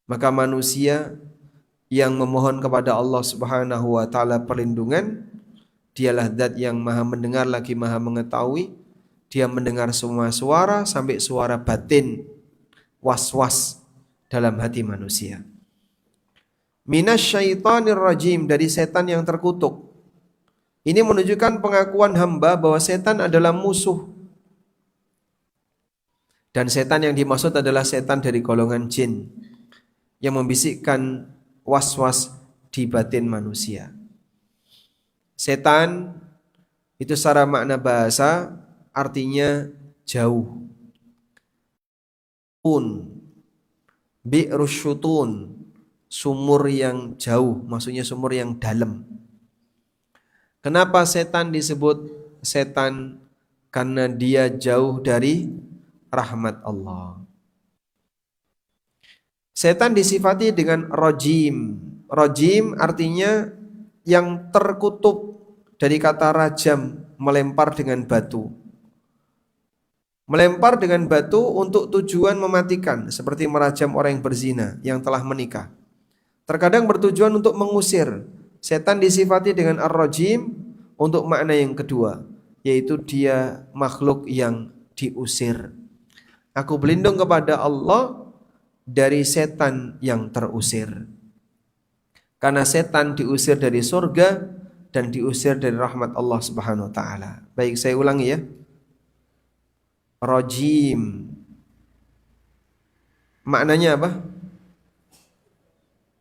Maka manusia yang memohon kepada Allah Subhanahu wa taala perlindungan, dialah zat yang Maha mendengar lagi Maha mengetahui. Dia mendengar semua suara sampai suara batin was-was dalam hati manusia. Minasyaitonir rajim, dari setan yang terkutuk. Ini menunjukkan pengakuan hamba bahwa setan adalah musuh. Dan setan yang dimaksud adalah setan dari golongan jin yang membisikkan was-was di batin manusia. Setan itu secara makna bahasa artinya jauh. Bi'rus syutun, sumur yang jauh, maksudnya sumur yang dalam. Kenapa setan disebut setan? Karena dia jauh dari rahmat Allah. Setan disifati dengan rajim. Rajim artinya yang terkutuk, dari kata rajam, melempar dengan batu. Melempar dengan batu untuk tujuan mematikan, seperti merajam orang yang berzina, yang telah menikah. Terkadang bertujuan untuk mengusir. Setan disifati dengan ar-rajim untuk makna yang kedua, yaitu dia makhluk yang diusir. Aku berlindung kepada Allah dari setan yang terusir. Karena setan diusir dari surga dan diusir dari rahmat Allah Subhanahu wa taala. Baik, saya ulangi ya. Rajim maknanya apa?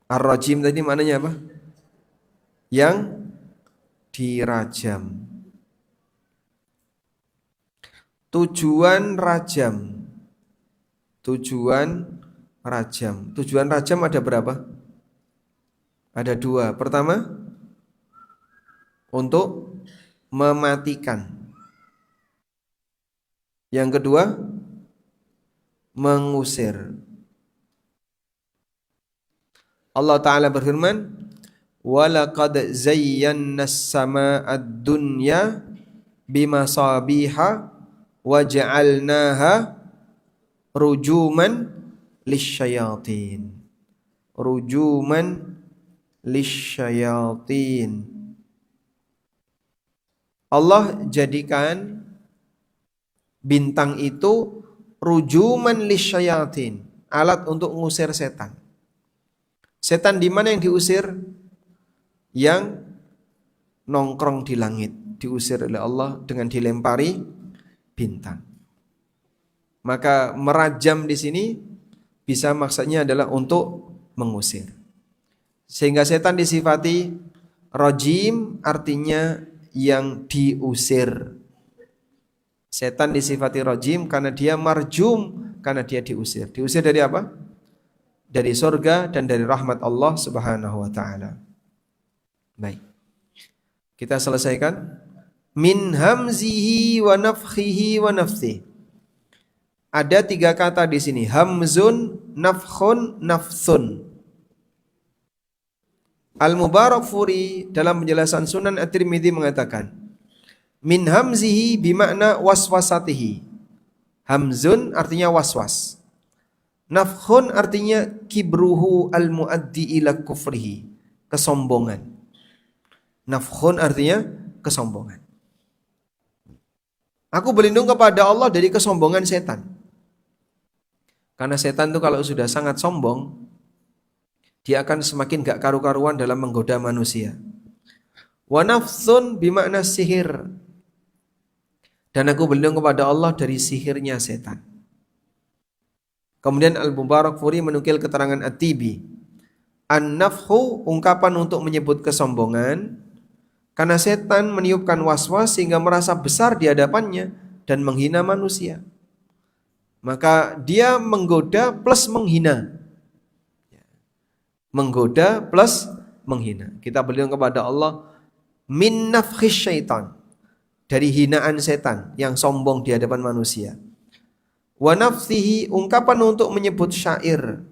Ar-rajim tadi maknanya apa? Yang dirajam. Tujuan rajam. Tujuan rajam. Tujuan rajam ada berapa? Ada dua. Pertama, untuk mematikan. Yang kedua, mengusir. Allah Ta'ala berfirman, وَلَقَدْ زَيَّنَّا السَّمَاءَ الدُّنْيَا بِمَصَابِيحَ وَجَعَلْنَاهَا رُجُومًا لِلشَّيَاطِينَ. رُجُومًا لِلشَّيَاطِينَ. Allah jadikan bintang itu rujuman lisyayatin, alat untuk mengusir setan. Setan di mana yang diusir? Yang nongkrong di langit, diusir oleh Allah dengan dilempari bintang. Maka merajam di sini bisa maksudnya adalah untuk mengusir. Sehingga setan disifati rajim, artinya yang diusir. Setan disifati rajim karena dia marjum, karena dia diusir. Diusir dari apa? Dari surga dan dari rahmat Allah Subhanahu wa taala. Baik. Kita selesaikan. Min hamzihi wa nafkhihi wa nafthi. Ada tiga kata di sini. Hamzun, nafkhun, nafthun. Al-Mubarakfuri dalam penjelasan Sunan At-Tirmidzi mengatakan, min hamzihi bimakna waswasatihi. Hamzun artinya waswas. Nafkhun artinya kibruhu al-muaddi ila kufrihi, kesombongan. Nafkhun artinya kesombongan. Aku berlindung kepada Allah dari kesombongan setan. Karena setan itu kalau sudah sangat sombong, dia akan semakin gak karu-karuan dalam menggoda manusia. Wa nafsun bimakna sihir. Dan aku berlindung kepada Allah dari sihirnya setan. Kemudian Al-Mubarakfuri menukil keterangan At-Tibi. An-nafhu ungkapan untuk menyebut kesombongan, karena setan meniupkan was-was sehingga merasa besar di hadapannya dan menghina manusia. Maka dia menggoda plus menghina. Menggoda plus menghina. Kita berlindung kepada Allah min nafkhis syaitan, dari hinaan setan yang sombong di hadapan manusia. Wa nafsihi ungkapan untuk menyebut syair,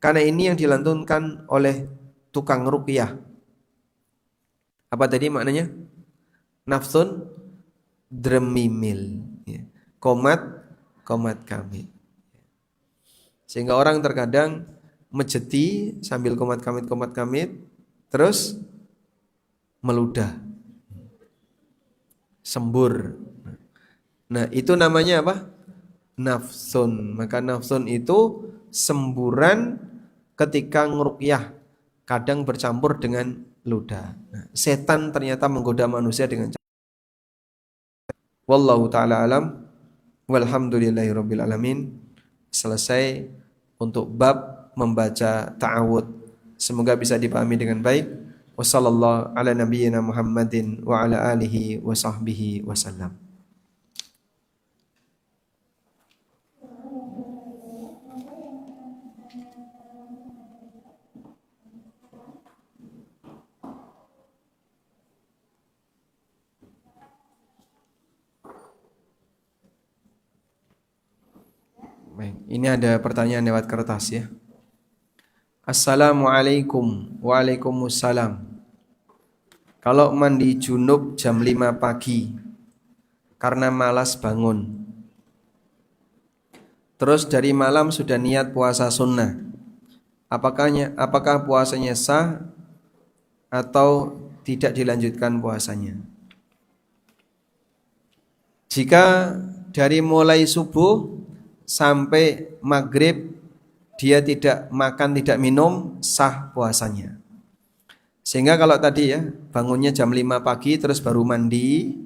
karena ini yang dilantunkan oleh tukang ruqyah. Apa tadi maknanya? Nafsun dremimil, komat kamit. Sehingga orang terkadang mejeti sambil komat kamit terus meludah, sembur. Nah, itu namanya apa? Nafsun. Maka nafsun itu semburan ketika ngeruqyah, kadang bercampur dengan ludah. Nah, setan ternyata menggoda manusia dengan cara. Wallahu ta'ala alam. Walhamdulillahirabbil alamin. Selesai untuk bab membaca ta'awud. Semoga bisa dipahami dengan baik. Wassallallahu ala nabiyyina Muhammadin wa ala alihi wa sahbihi wasallam. Baik, ini ada pertanyaan lewat kertas ya. Assalamualaikum. Waalaikumsalam. Kalau mandi junub jam 5 pagi karena malas bangun, terus dari malam sudah niat puasa sunnah, apakah puasanya sah atau tidak dilanjutkan puasanya? Jika dari mulai subuh sampai maghrib dia tidak makan tidak minum, sah puasanya. Sehingga kalau tadi ya bangunnya jam 5 pagi terus baru mandi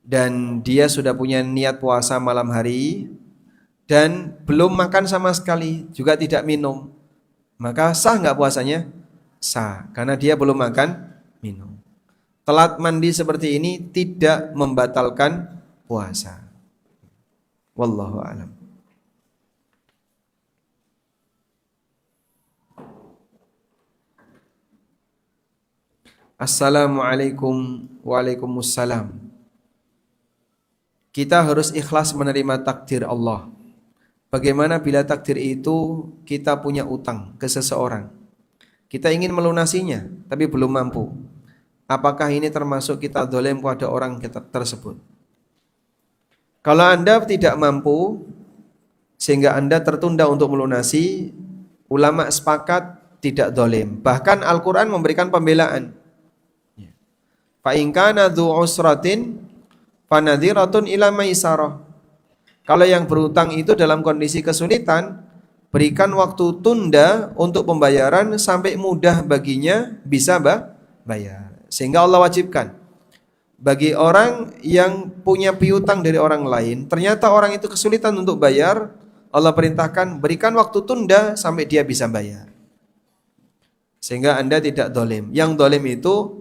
dan dia sudah punya niat puasa malam hari dan belum makan sama sekali, juga tidak minum, maka sah nggak puasanya? Sah, karena dia belum makan minum. Telat mandi seperti ini tidak membatalkan puasa. Wallahu a'lam. Assalamualaikum. Waalaikumsalam. Kita harus ikhlas menerima takdir Allah. Bagaimana bila takdir itu kita punya utang ke seseorang, kita ingin melunasinya tapi belum mampu? Apakah ini termasuk kita zalim pada orang tersebut? Kalau Anda tidak mampu sehingga Anda tertunda untuk melunasi, ulama sepakat tidak zalim. Bahkan Al-Quran memberikan pembelaan. Fa in kana dzu usratin fanadhiratun ila maisarah. Kalau yang berutang itu dalam kondisi kesulitan, berikan waktu tunda untuk pembayaran sampai mudah baginya bisa bayar. Sehingga Allah wajibkan bagi orang yang punya piutang dari orang lain, ternyata orang itu kesulitan untuk bayar, Allah perintahkan berikan waktu tunda sampai dia bisa bayar. Sehingga Anda tidak dolim. Yang dolim itu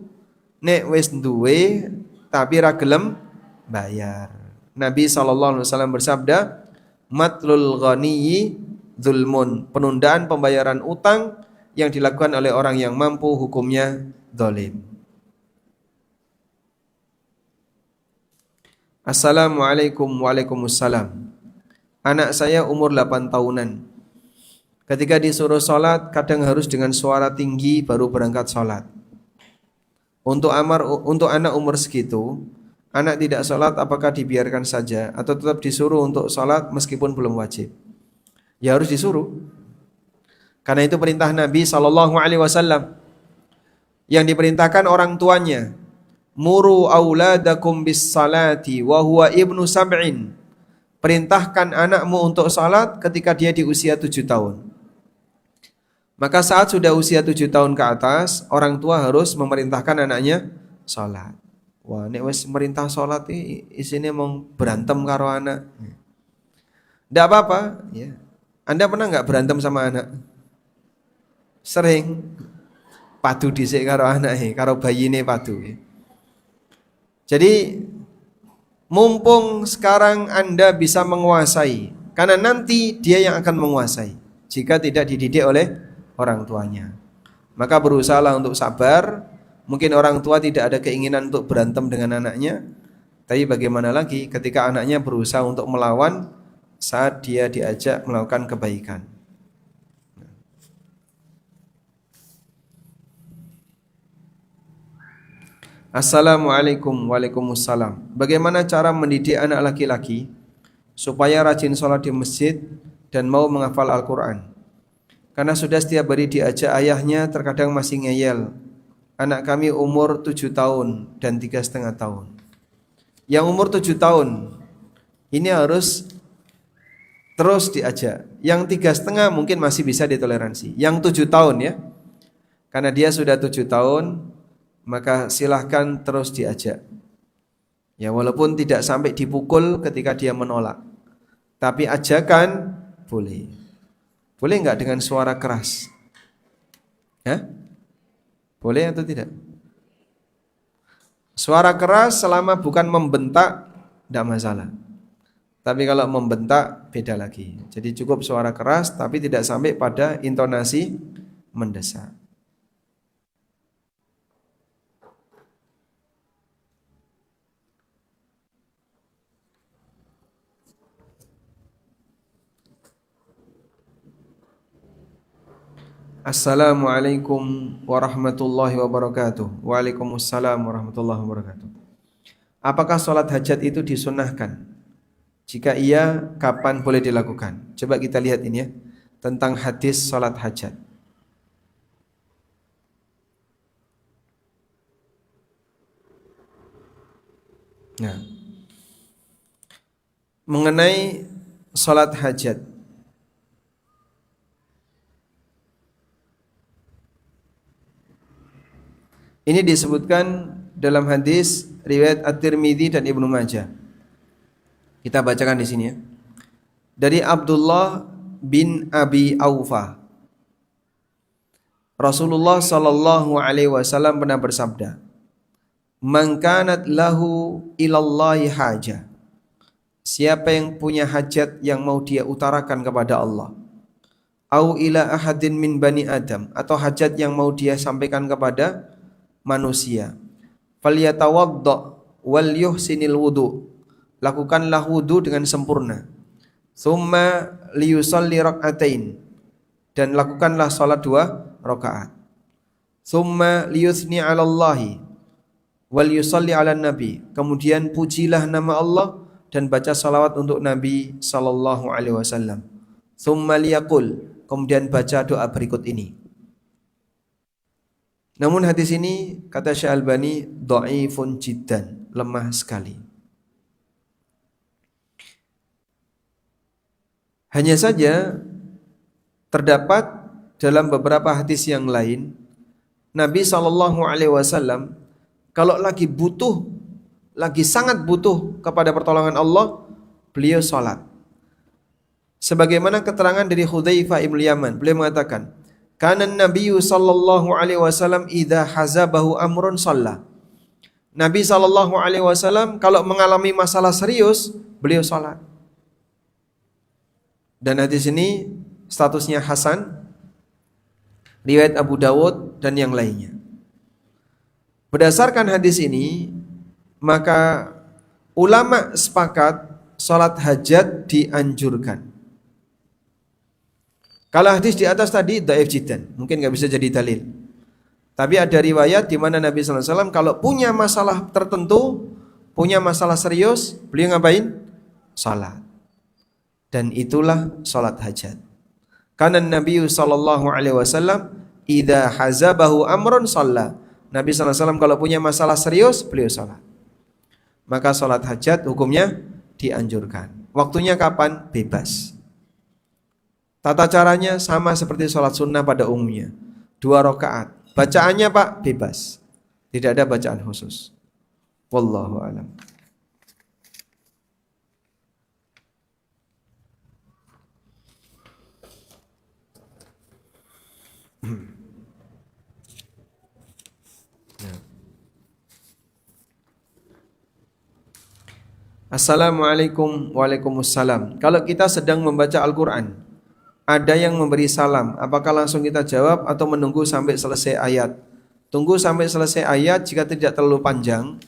nek wis duwe tapi ra gelem bayar. Nabi SAW bersabda, matlul ghaniyyi zulmun. Penundaan pembayaran utang yang dilakukan oleh orang yang mampu hukumnya dolim. Assalamualaikum. Waalaikumsalam. Anak saya umur 8 tahunan. Ketika disuruh sholat, kadang harus dengan suara tinggi baru berangkat sholat. Untuk anak umur segitu, anak tidak sholat apakah dibiarkan saja atau tetap disuruh untuk sholat meskipun belum wajib? Ya harus disuruh. Karena itu perintah Nabi SAW. Yang diperintahkan orang tuanya, muru auladakum bis salati wa huwa ibnu sab'in. Perintahkan anakmu untuk salat ketika dia di usia 7 tahun. Maka saat sudah usia 7 tahun ke atas, orang tua harus memerintahkan anaknya salat. Wah, nek wis merintah salat isine mau berantem karo anak. Enggak apa-apa, ya. Anda pernah enggak berantem sama anak? Sering padu dhisik karo anake, karo bayine padu. Jadi mumpung sekarang Anda bisa menguasai, karena nanti dia yang akan menguasai jika tidak dididik oleh orang tuanya. Maka berusahalah untuk sabar. Mungkin orang tua tidak ada keinginan untuk berantem dengan anaknya, tapi bagaimana lagi ketika anaknya berusaha untuk melawan saat dia diajak melakukan kebaikan. Assalamualaikum. Waalaikumsalam. Bagaimana cara mendidik anak laki-laki supaya rajin sholat di masjid dan mau menghafal Al-Quran? Karena sudah setiap hari diajak ayahnya, terkadang masih ngeyel. Anak kami umur 7 tahun dan 3,5 tahun. Yang umur 7 tahun ini harus terus diajak. Yang 3,5 mungkin masih bisa ditoleransi. Yang 7 tahun ya, karena dia sudah 7 tahun, maka silahkan terus diajak. Ya walaupun tidak sampai dipukul ketika dia menolak, tapi ajakan boleh. Boleh enggak dengan suara keras? Ya? Boleh atau tidak? Suara keras selama bukan membentak tidak masalah. Tapi kalau membentak beda lagi. Jadi cukup suara keras tapi tidak sampai pada intonasi mendesak. Assalamualaikum warahmatullahi wabarakatuh. Waalaikumsalam warahmatullahi wabarakatuh. Apakah sholat hajat itu disunnahkan? Jika iya, kapan boleh dilakukan? Coba kita lihat ini ya, tentang hadis sholat hajat. Nah, mengenai sholat hajat, ini disebutkan dalam hadis riwayat At-Tirmidzi dan Ibnu Majah. Kita bacakan di sini ya. Dari Abdullah bin Abi Aufa, Rasulullah sallallahu alaihi wasallam pernah bersabda, "Man kanat lahu ilallahi haja." Siapa yang punya hajat yang mau dia utarakan kepada Allah, au ila ahadin min bani Adam, atau hajat yang mau dia sampaikan kepada manusia, falyatawadda wal yuhsinil wudu, lakukanlah wudu dengan sempurna, summa liyusalli rak'atain, dan lakukanlah salat 2 rakaat, summa liyuthni 'ala Allahi wal yusalli 'ala nabi, kemudian pujilah nama Allah dan baca salawat untuk Nabi sallallahu alaihi wasallam, summa liyaqul, kemudian baca doa berikut ini. Namun hadis ini kata Syekh Albani dhaifun jiddan, lemah sekali. Hanya saja terdapat dalam beberapa hadis yang lain, Nabi SAW kalau lagi butuh, lagi sangat butuh kepada pertolongan Allah, beliau salat. Sebagaimana keterangan dari Hudzaifah ibn Yaman, beliau mengatakan, "Kana Nabiyyu sallallahu alaihi wasallam idza hazabahu amrun shalla." Nabi sallallahu alaihi wasallam kalau mengalami masalah serius, beliau salat. Dan hadis ini statusnya hasan, riwayat Abu Dawud dan yang lainnya. Berdasarkan hadis ini, maka ulama sepakat salat hajat dianjurkan. Kalau hadis di atas tadi dhaif jiddan, mungkin enggak bisa jadi dalil. Tapi ada riwayat di mana Nabi sallallahu alaihi wasallam kalau punya masalah tertentu, punya masalah serius, beliau ngapain? Salat. Dan itulah salat hajat. Karena Nabi sallallahu alaihi wasallam idza hazabahu amrun shalla. Nabi sallallahu alaihi wasallam kalau punya masalah serius, beliau salat. Maka salat hajat hukumnya dianjurkan. Waktunya kapan? Bebas. Tata caranya sama seperti salat sunnah pada umumnya, 2 rakaat. Bacaannya Pak bebas, tidak ada bacaan khusus. Wallahu a'lam. Assalamualaikum, waalaikumsalam. Kalau kita sedang membaca Al-Quran, ada yang memberi salam, apakah langsung kita jawab atau menunggu sampai selesai ayat? Tunggu sampai selesai ayat jika tidak terlalu panjang,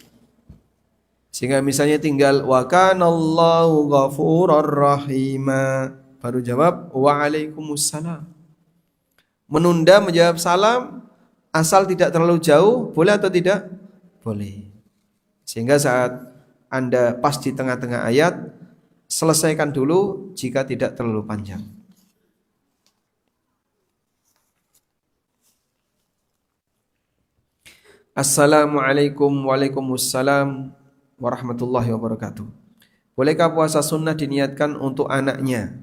sehingga misalnya tinggal wa kanallahu ghafurur rahima, baru jawab waalaikumsalam. Menunda menjawab salam asal tidak terlalu jauh, boleh atau tidak? Boleh. Sehingga saat Anda pas di tengah-tengah ayat, selesaikan dulu jika tidak terlalu panjang. Assalamualaikum, waalaikumsalam warahmatullahi wabarakatuh. Bolehkah puasa sunnah diniatkan untuk anaknya,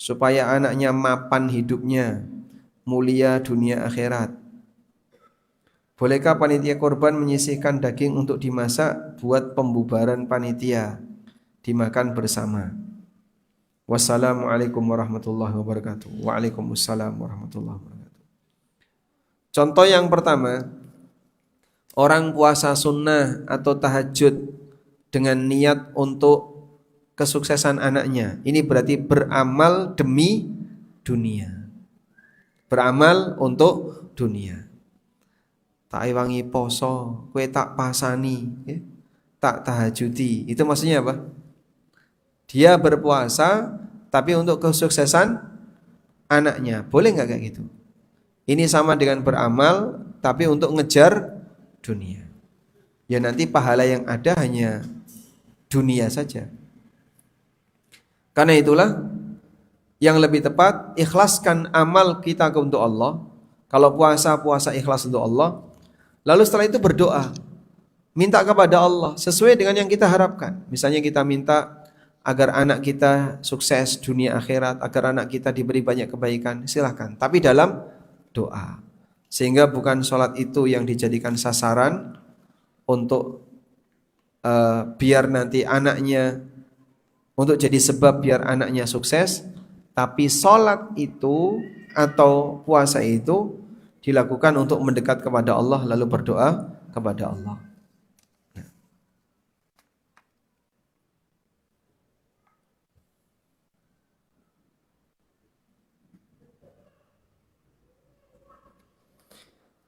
supaya anaknya mapan hidupnya, mulia dunia akhirat? Bolehkah panitia korban menyisihkan daging untuk dimasak buat pembubaran panitia, dimakan bersama? Wassalamualaikum warahmatullahi wabarakatuh. Waalaikumsalam warahmatullahi wabarakatuh. Contoh yang pertama, orang puasa sunnah atau tahajud dengan niat untuk kesuksesan anaknya. Ini berarti beramal demi dunia. Beramal untuk dunia. Tak iwangi poso, kue tak pasani, ya? Tak tahajudi. Itu maksudnya apa? Dia berpuasa tapi untuk kesuksesan anaknya. Boleh nggak kayak gitu? Ini sama dengan beramal tapi untuk ngejar dunia. Ya nanti pahala yang ada hanya dunia saja. Karena itulah yang lebih tepat, ikhlaskan amal kita untuk Allah. Kalau puasa ikhlas untuk Allah. Lalu setelah itu berdoa, minta kepada Allah sesuai dengan yang kita harapkan. Misalnya kita minta agar anak kita sukses dunia akhirat, agar anak kita diberi banyak kebaikan, silahkan. Tapi dalam doa. Sehingga bukan sholat itu yang dijadikan sasaran untuk biar nanti anaknya, untuk jadi sebab biar anaknya sukses. Tapi sholat itu atau puasa itu dilakukan untuk mendekat kepada Allah, lalu berdoa kepada Allah.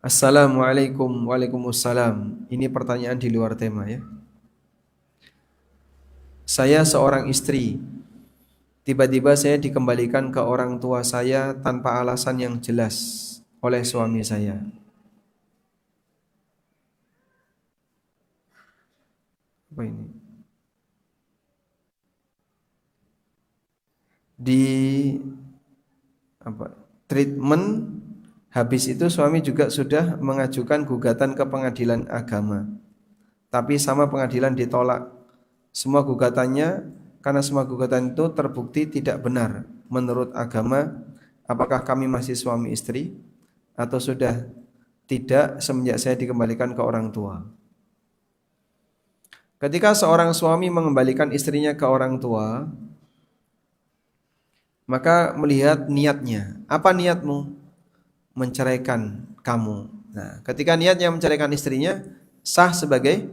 Assalamualaikum, waalaikumsalam. Ini pertanyaan di luar tema ya. Saya seorang istri. Tiba-tiba saya dikembalikan ke orang tua saya tanpa alasan yang jelas oleh suami saya. Apa ini? Di treatment, habis itu suami juga sudah mengajukan gugatan ke pengadilan agama. Tapi sama pengadilan ditolak semua gugatannya, karena semua gugatan itu terbukti tidak benar menurut agama. Apakah kami masih suami istri atau sudah tidak semenjak saya dikembalikan ke orang tua? Ketika seorang suami mengembalikan istrinya ke orang tua, maka melihat niatnya. Apa niatmu? Menceraikan kamu. Nah, ketika niatnya menceraikan istrinya, sah sebagai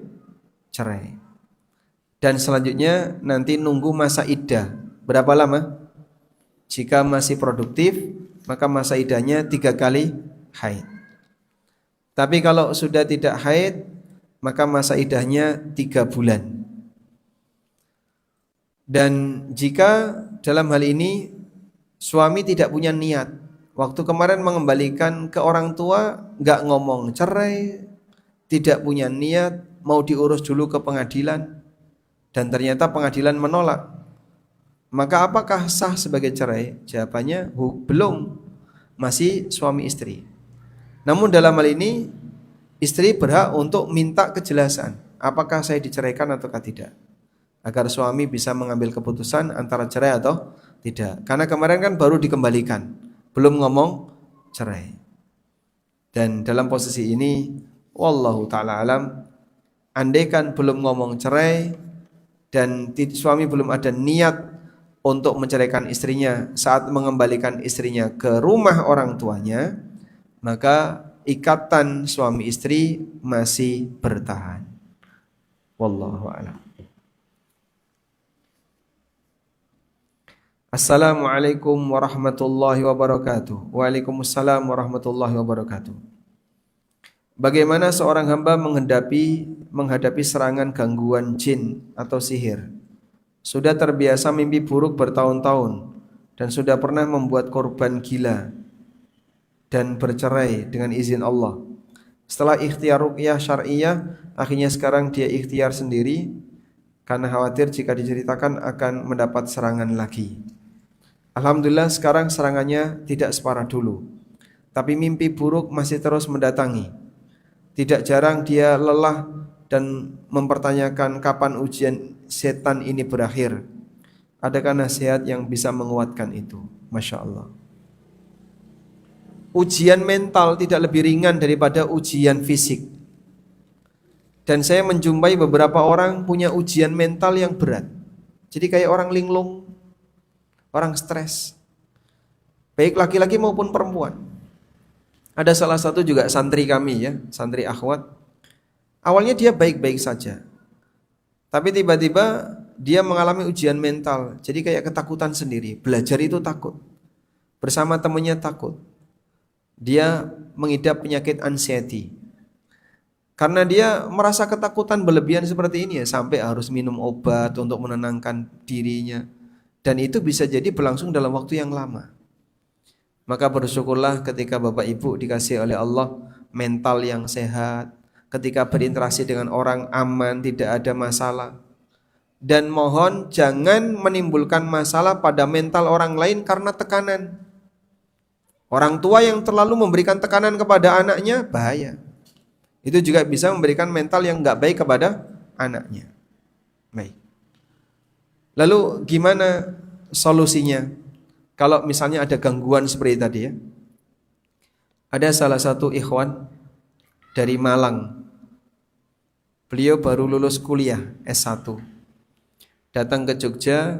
cerai. Dan selanjutnya nanti nunggu masa iddah. Berapa lama? Jika masih produktif, maka masa iddahnya 3 kali haid. Tapi kalau sudah tidak haid, maka masa iddahnya 3 bulan. Dan jika dalam hal ini suami tidak punya niat, waktu kemarin mengembalikan ke orang tua gak ngomong cerai, tidak punya niat, mau diurus dulu ke pengadilan, dan ternyata pengadilan menolak, maka apakah sah sebagai cerai? Jawabannya belum, masih suami istri. Namun dalam hal ini istri berhak untuk minta kejelasan, apakah saya diceraikan ataukah tidak, agar suami bisa mengambil keputusan antara cerai atau tidak. Karena kemarin kan baru dikembalikan, belum ngomong cerai. Dan dalam posisi ini wallahu ta'ala alam, andaikan belum ngomong cerai dan suami belum ada niat untuk menceraikan istrinya saat mengembalikan istrinya ke rumah orang tuanya, maka ikatan suami istri masih bertahan. Wallahu a'lam. Assalamualaikum warahmatullahi wabarakatuh. Waalaikumsalam warahmatullahi wabarakatuh. Bagaimana seorang hamba menghadapi serangan gangguan jin atau sihir? Sudah terbiasa mimpi buruk bertahun-tahun dan sudah pernah membuat korban gila dan bercerai dengan izin Allah. Setelah ikhtiar ruqyah syar'iyah, akhirnya sekarang dia ikhtiar sendiri karena khawatir jika diceritakan akan mendapat serangan lagi. Alhamdulillah sekarang serangannya tidak separah dulu, tapi mimpi buruk masih terus mendatangi. Tidak jarang dia lelah dan mempertanyakan kapan ujian setan ini berakhir. Adakah nasihat yang bisa menguatkan itu? Masya Allah. Ujian mental tidak lebih ringan daripada ujian fisik. Dan saya menjumpai beberapa orang punya ujian mental yang berat. Jadi kayak orang linglung, orang stres. Baik laki-laki maupun perempuan. Ada salah satu juga santri kami ya, santri akhwat. Awalnya dia baik-baik saja. Tapi tiba-tiba dia mengalami ujian mental. Jadi kayak ketakutan sendiri. Belajar itu takut. Bersama temannya takut. Dia mengidap penyakit anxiety. Karena dia merasa ketakutan berlebihan seperti ini ya, sampai harus minum obat untuk menenangkan dirinya. Dan itu bisa jadi berlangsung dalam waktu yang lama. Maka bersyukurlah ketika Bapak Ibu dikasih oleh Allah mental yang sehat, ketika berinteraksi dengan orang aman, tidak ada masalah. Dan mohon jangan menimbulkan masalah pada mental orang lain karena tekanan. Orang tua yang terlalu memberikan tekanan kepada anaknya bahaya. Itu juga bisa memberikan mental yang enggak baik kepada anaknya. Baik. Lalu gimana solusinya? Kalau misalnya ada gangguan seperti tadi ya. Ada salah satu ikhwan dari Malang. Beliau baru lulus kuliah S1. Datang ke Jogja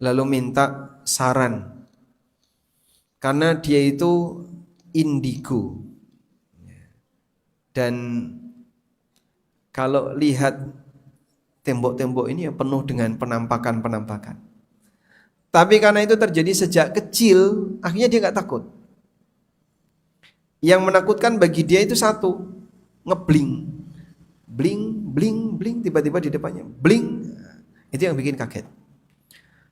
lalu minta saran. Karena dia itu indigo. Dan kalau lihat tembok-tembok ini ya penuh dengan penampakan-penampakan. Tapi karena itu terjadi sejak kecil, akhirnya dia gak takut. Yang menakutkan bagi dia itu satu, ngebling. Bling, bling, bling, tiba-tiba di depannya, bling. Itu yang bikin kaget.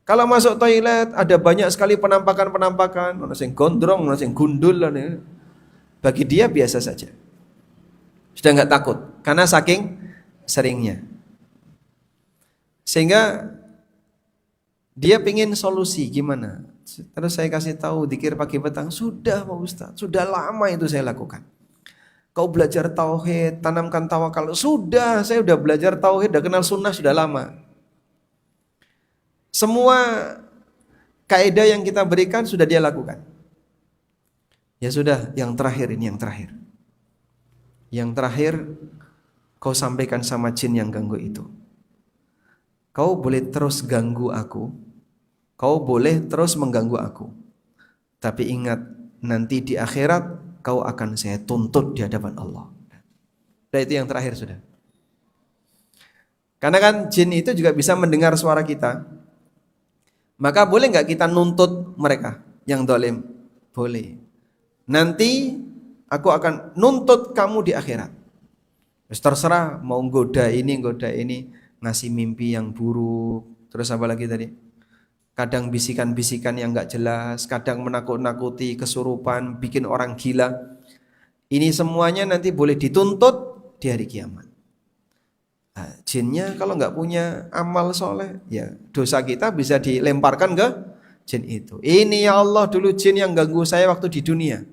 Kalau masuk toilet, ada banyak sekali penampakan-penampakan. Ada yang gondrong, ada yang gundul. Bagi dia biasa saja. Sudah gak takut, karena saking seringnya. Sehingga dia pengen solusi gimana? Terus saya kasih tahu zikir pagi petang. Sudah Pak Ustaz, sudah lama itu saya lakukan. Kau belajar tauhid, tanamkan tawakal. Sudah, saya sudah belajar tauhid, sudah kenal sunnah sudah lama. Semua kaidah yang kita berikan sudah dia lakukan. Ya sudah, yang terakhir ini yang terakhir. Yang terakhir kau sampaikan sama jin yang ganggu itu. Kau boleh terus ganggu aku. Kau boleh terus mengganggu aku. Tapi ingat, nanti di akhirat kau akan saya tuntut di hadapan Allah. Dan itu yang terakhir sudah. Karena kan jin itu juga bisa mendengar suara kita. Maka boleh nggak kita nuntut mereka yang zalim? Boleh. Nanti aku akan nuntut kamu di akhirat. Terserah mau goda ini, ngasih mimpi yang buruk. Terus apa lagi tadi? Kadang bisikan-bisikan yang enggak jelas, kadang menakut-nakuti, kesurupan, bikin orang gila. Ini semuanya nanti boleh dituntut di hari kiamat. Nah, jinnya kalau enggak punya amal soleh, ya dosa kita bisa dilemparkan ke jin itu. Ini ya Allah dulu jin yang ganggu saya waktu di dunia.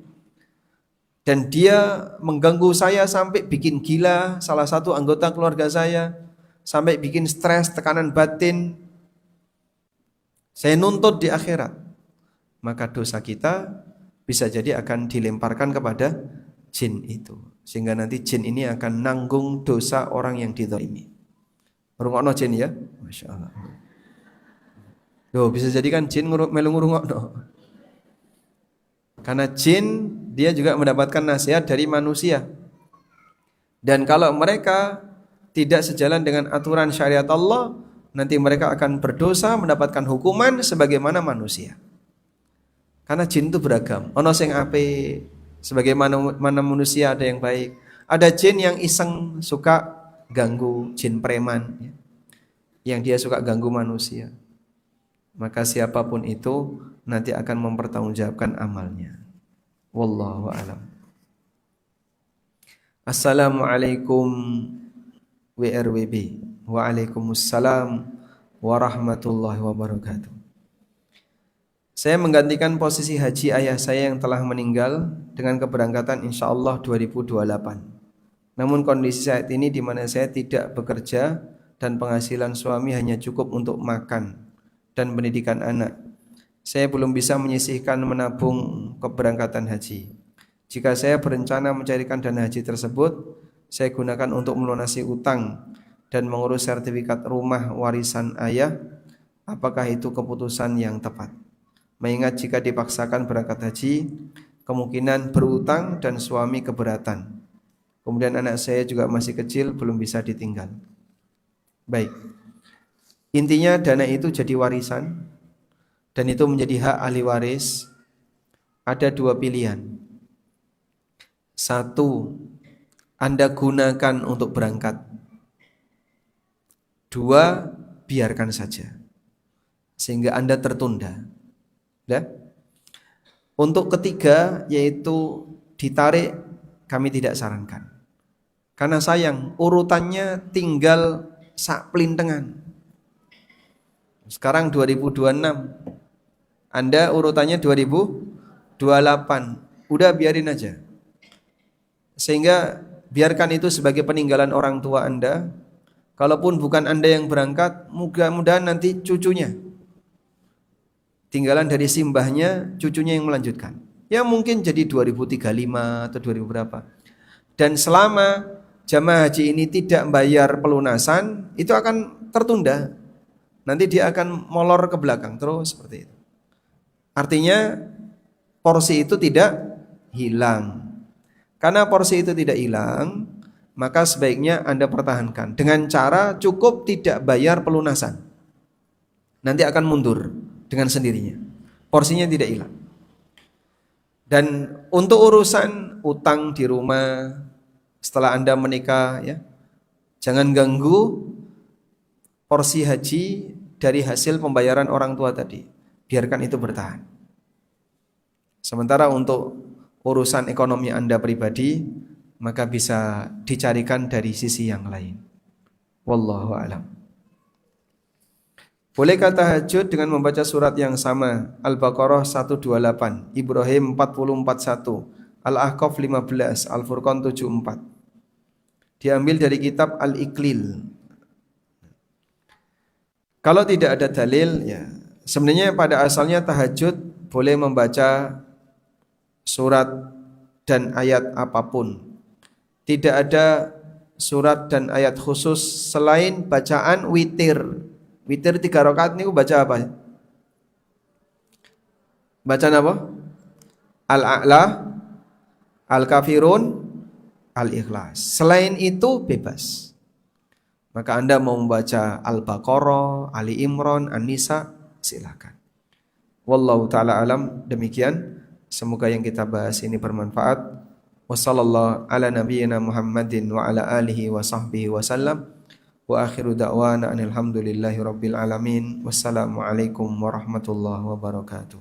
Dan dia mengganggu saya sampai bikin gila salah satu anggota keluarga saya. Sampai bikin stres, tekanan batin. Saya nuntut di akhirat. Maka dosa kita bisa jadi akan dilemparkan kepada jin itu. Sehingga nanti jin ini akan nanggung dosa orang yang dizalimi. Rungokno jin ya. Masya Allah. Loh, bisa jadi kan jin melu ngrungokno. Karena jin dia juga mendapatkan nasihat dari manusia. Dan kalau mereka tidak sejalan dengan aturan syariat Allah, nanti mereka akan berdosa mendapatkan hukuman sebagaimana manusia. Karena jin itu beragam. Ono sing apik, sebagaimana manusia ada yang baik. Ada jin yang iseng suka ganggu, jin preman ya, yang dia suka ganggu manusia. Maka siapapun itu nanti akan mempertanggungjawabkan amalnya. Wallahu a'lam. Assalamualaikum WRWB. Waalaikumsalam warahmatullahi wabarakatuh. Saya menggantikan posisi haji ayah saya yang telah meninggal dengan keberangkatan insyaallah 2028. Namun kondisi saat ini di mana saya tidak bekerja dan penghasilan suami hanya cukup untuk makan dan pendidikan anak. Saya belum bisa menyisihkan menabung keberangkatan haji. Jika saya berencana mencarikan dana haji tersebut, saya gunakan untuk melunasi utang dan mengurus sertifikat rumah warisan ayah. Apakah itu keputusan yang tepat? Mengingat jika dipaksakan berangkat haji, kemungkinan berutang dan suami keberatan. Kemudian anak saya juga masih kecil, belum bisa ditinggal. Baik. Intinya dana itu jadi warisan dan itu menjadi hak ahli waris. Ada dua pilihan. Satu, Anda gunakan untuk berangkat. Dua, biarkan saja sehingga Anda tertunda. Ya? Untuk ketiga yaitu ditarik, kami tidak sarankan. Karena sayang, urutannya tinggal sak pelintengan. Sekarang 2026, Anda urutannya 2028. Udah biarin aja. Sehingga biarkan itu sebagai peninggalan orang tua Anda. Kalaupun bukan Anda yang berangkat, mudah-mudahan nanti cucunya, tinggalan dari simbahnya, cucunya yang melanjutkan. Ya mungkin jadi 2035 atau 2000 berapa. Dan selama jamaah haji ini tidak membayar pelunasan, itu akan tertunda. Nanti dia akan molor ke belakang terus seperti itu. Artinya porsi itu tidak hilang. Karena porsi itu tidak hilang, maka sebaiknya Anda pertahankan dengan cara cukup tidak bayar pelunasan. Nanti akan mundur dengan sendirinya. Porsinya tidak hilang. Dan untuk urusan utang di rumah setelah Anda menikah ya, jangan ganggu porsi haji dari hasil pembayaran orang tua tadi. Biarkan itu bertahan. Sementara untuk urusan ekonomi Anda pribadi, maka bisa dicarikan dari sisi yang lain. Wallahu a'lam. Bolehkah tahajud dengan membaca surat yang sama? Al-Baqarah 128, Ibrahim 4041, Al-Ahqaf 15, Al-Furqan 74. Diambil dari kitab Al-Iqlil. Kalau tidak ada dalil ya, sebenarnya pada asalnya tahajud boleh membaca surat dan ayat apapun. Tidak ada surat dan ayat khusus selain bacaan witir. Witir 3 rakaat ini baca apa? Bacaan apa? Al-A'la, Al-Kafirun, Al-Ikhlas. Selain itu bebas. Maka Anda mau membaca Al-Baqarah, Ali Imran, An-Nisa, silakan. Wallahu ta'ala alam. Demikian. Semoga yang kita bahas ini bermanfaat. Wassallallahu ala nabiyyina Muhammadin wa ala alihi wa sahbihi wasallam. Wa akhiru da'wana anil hamdulillahi rabbil alamin. Wassalamualaikum warahmatullahi wabarakatuh.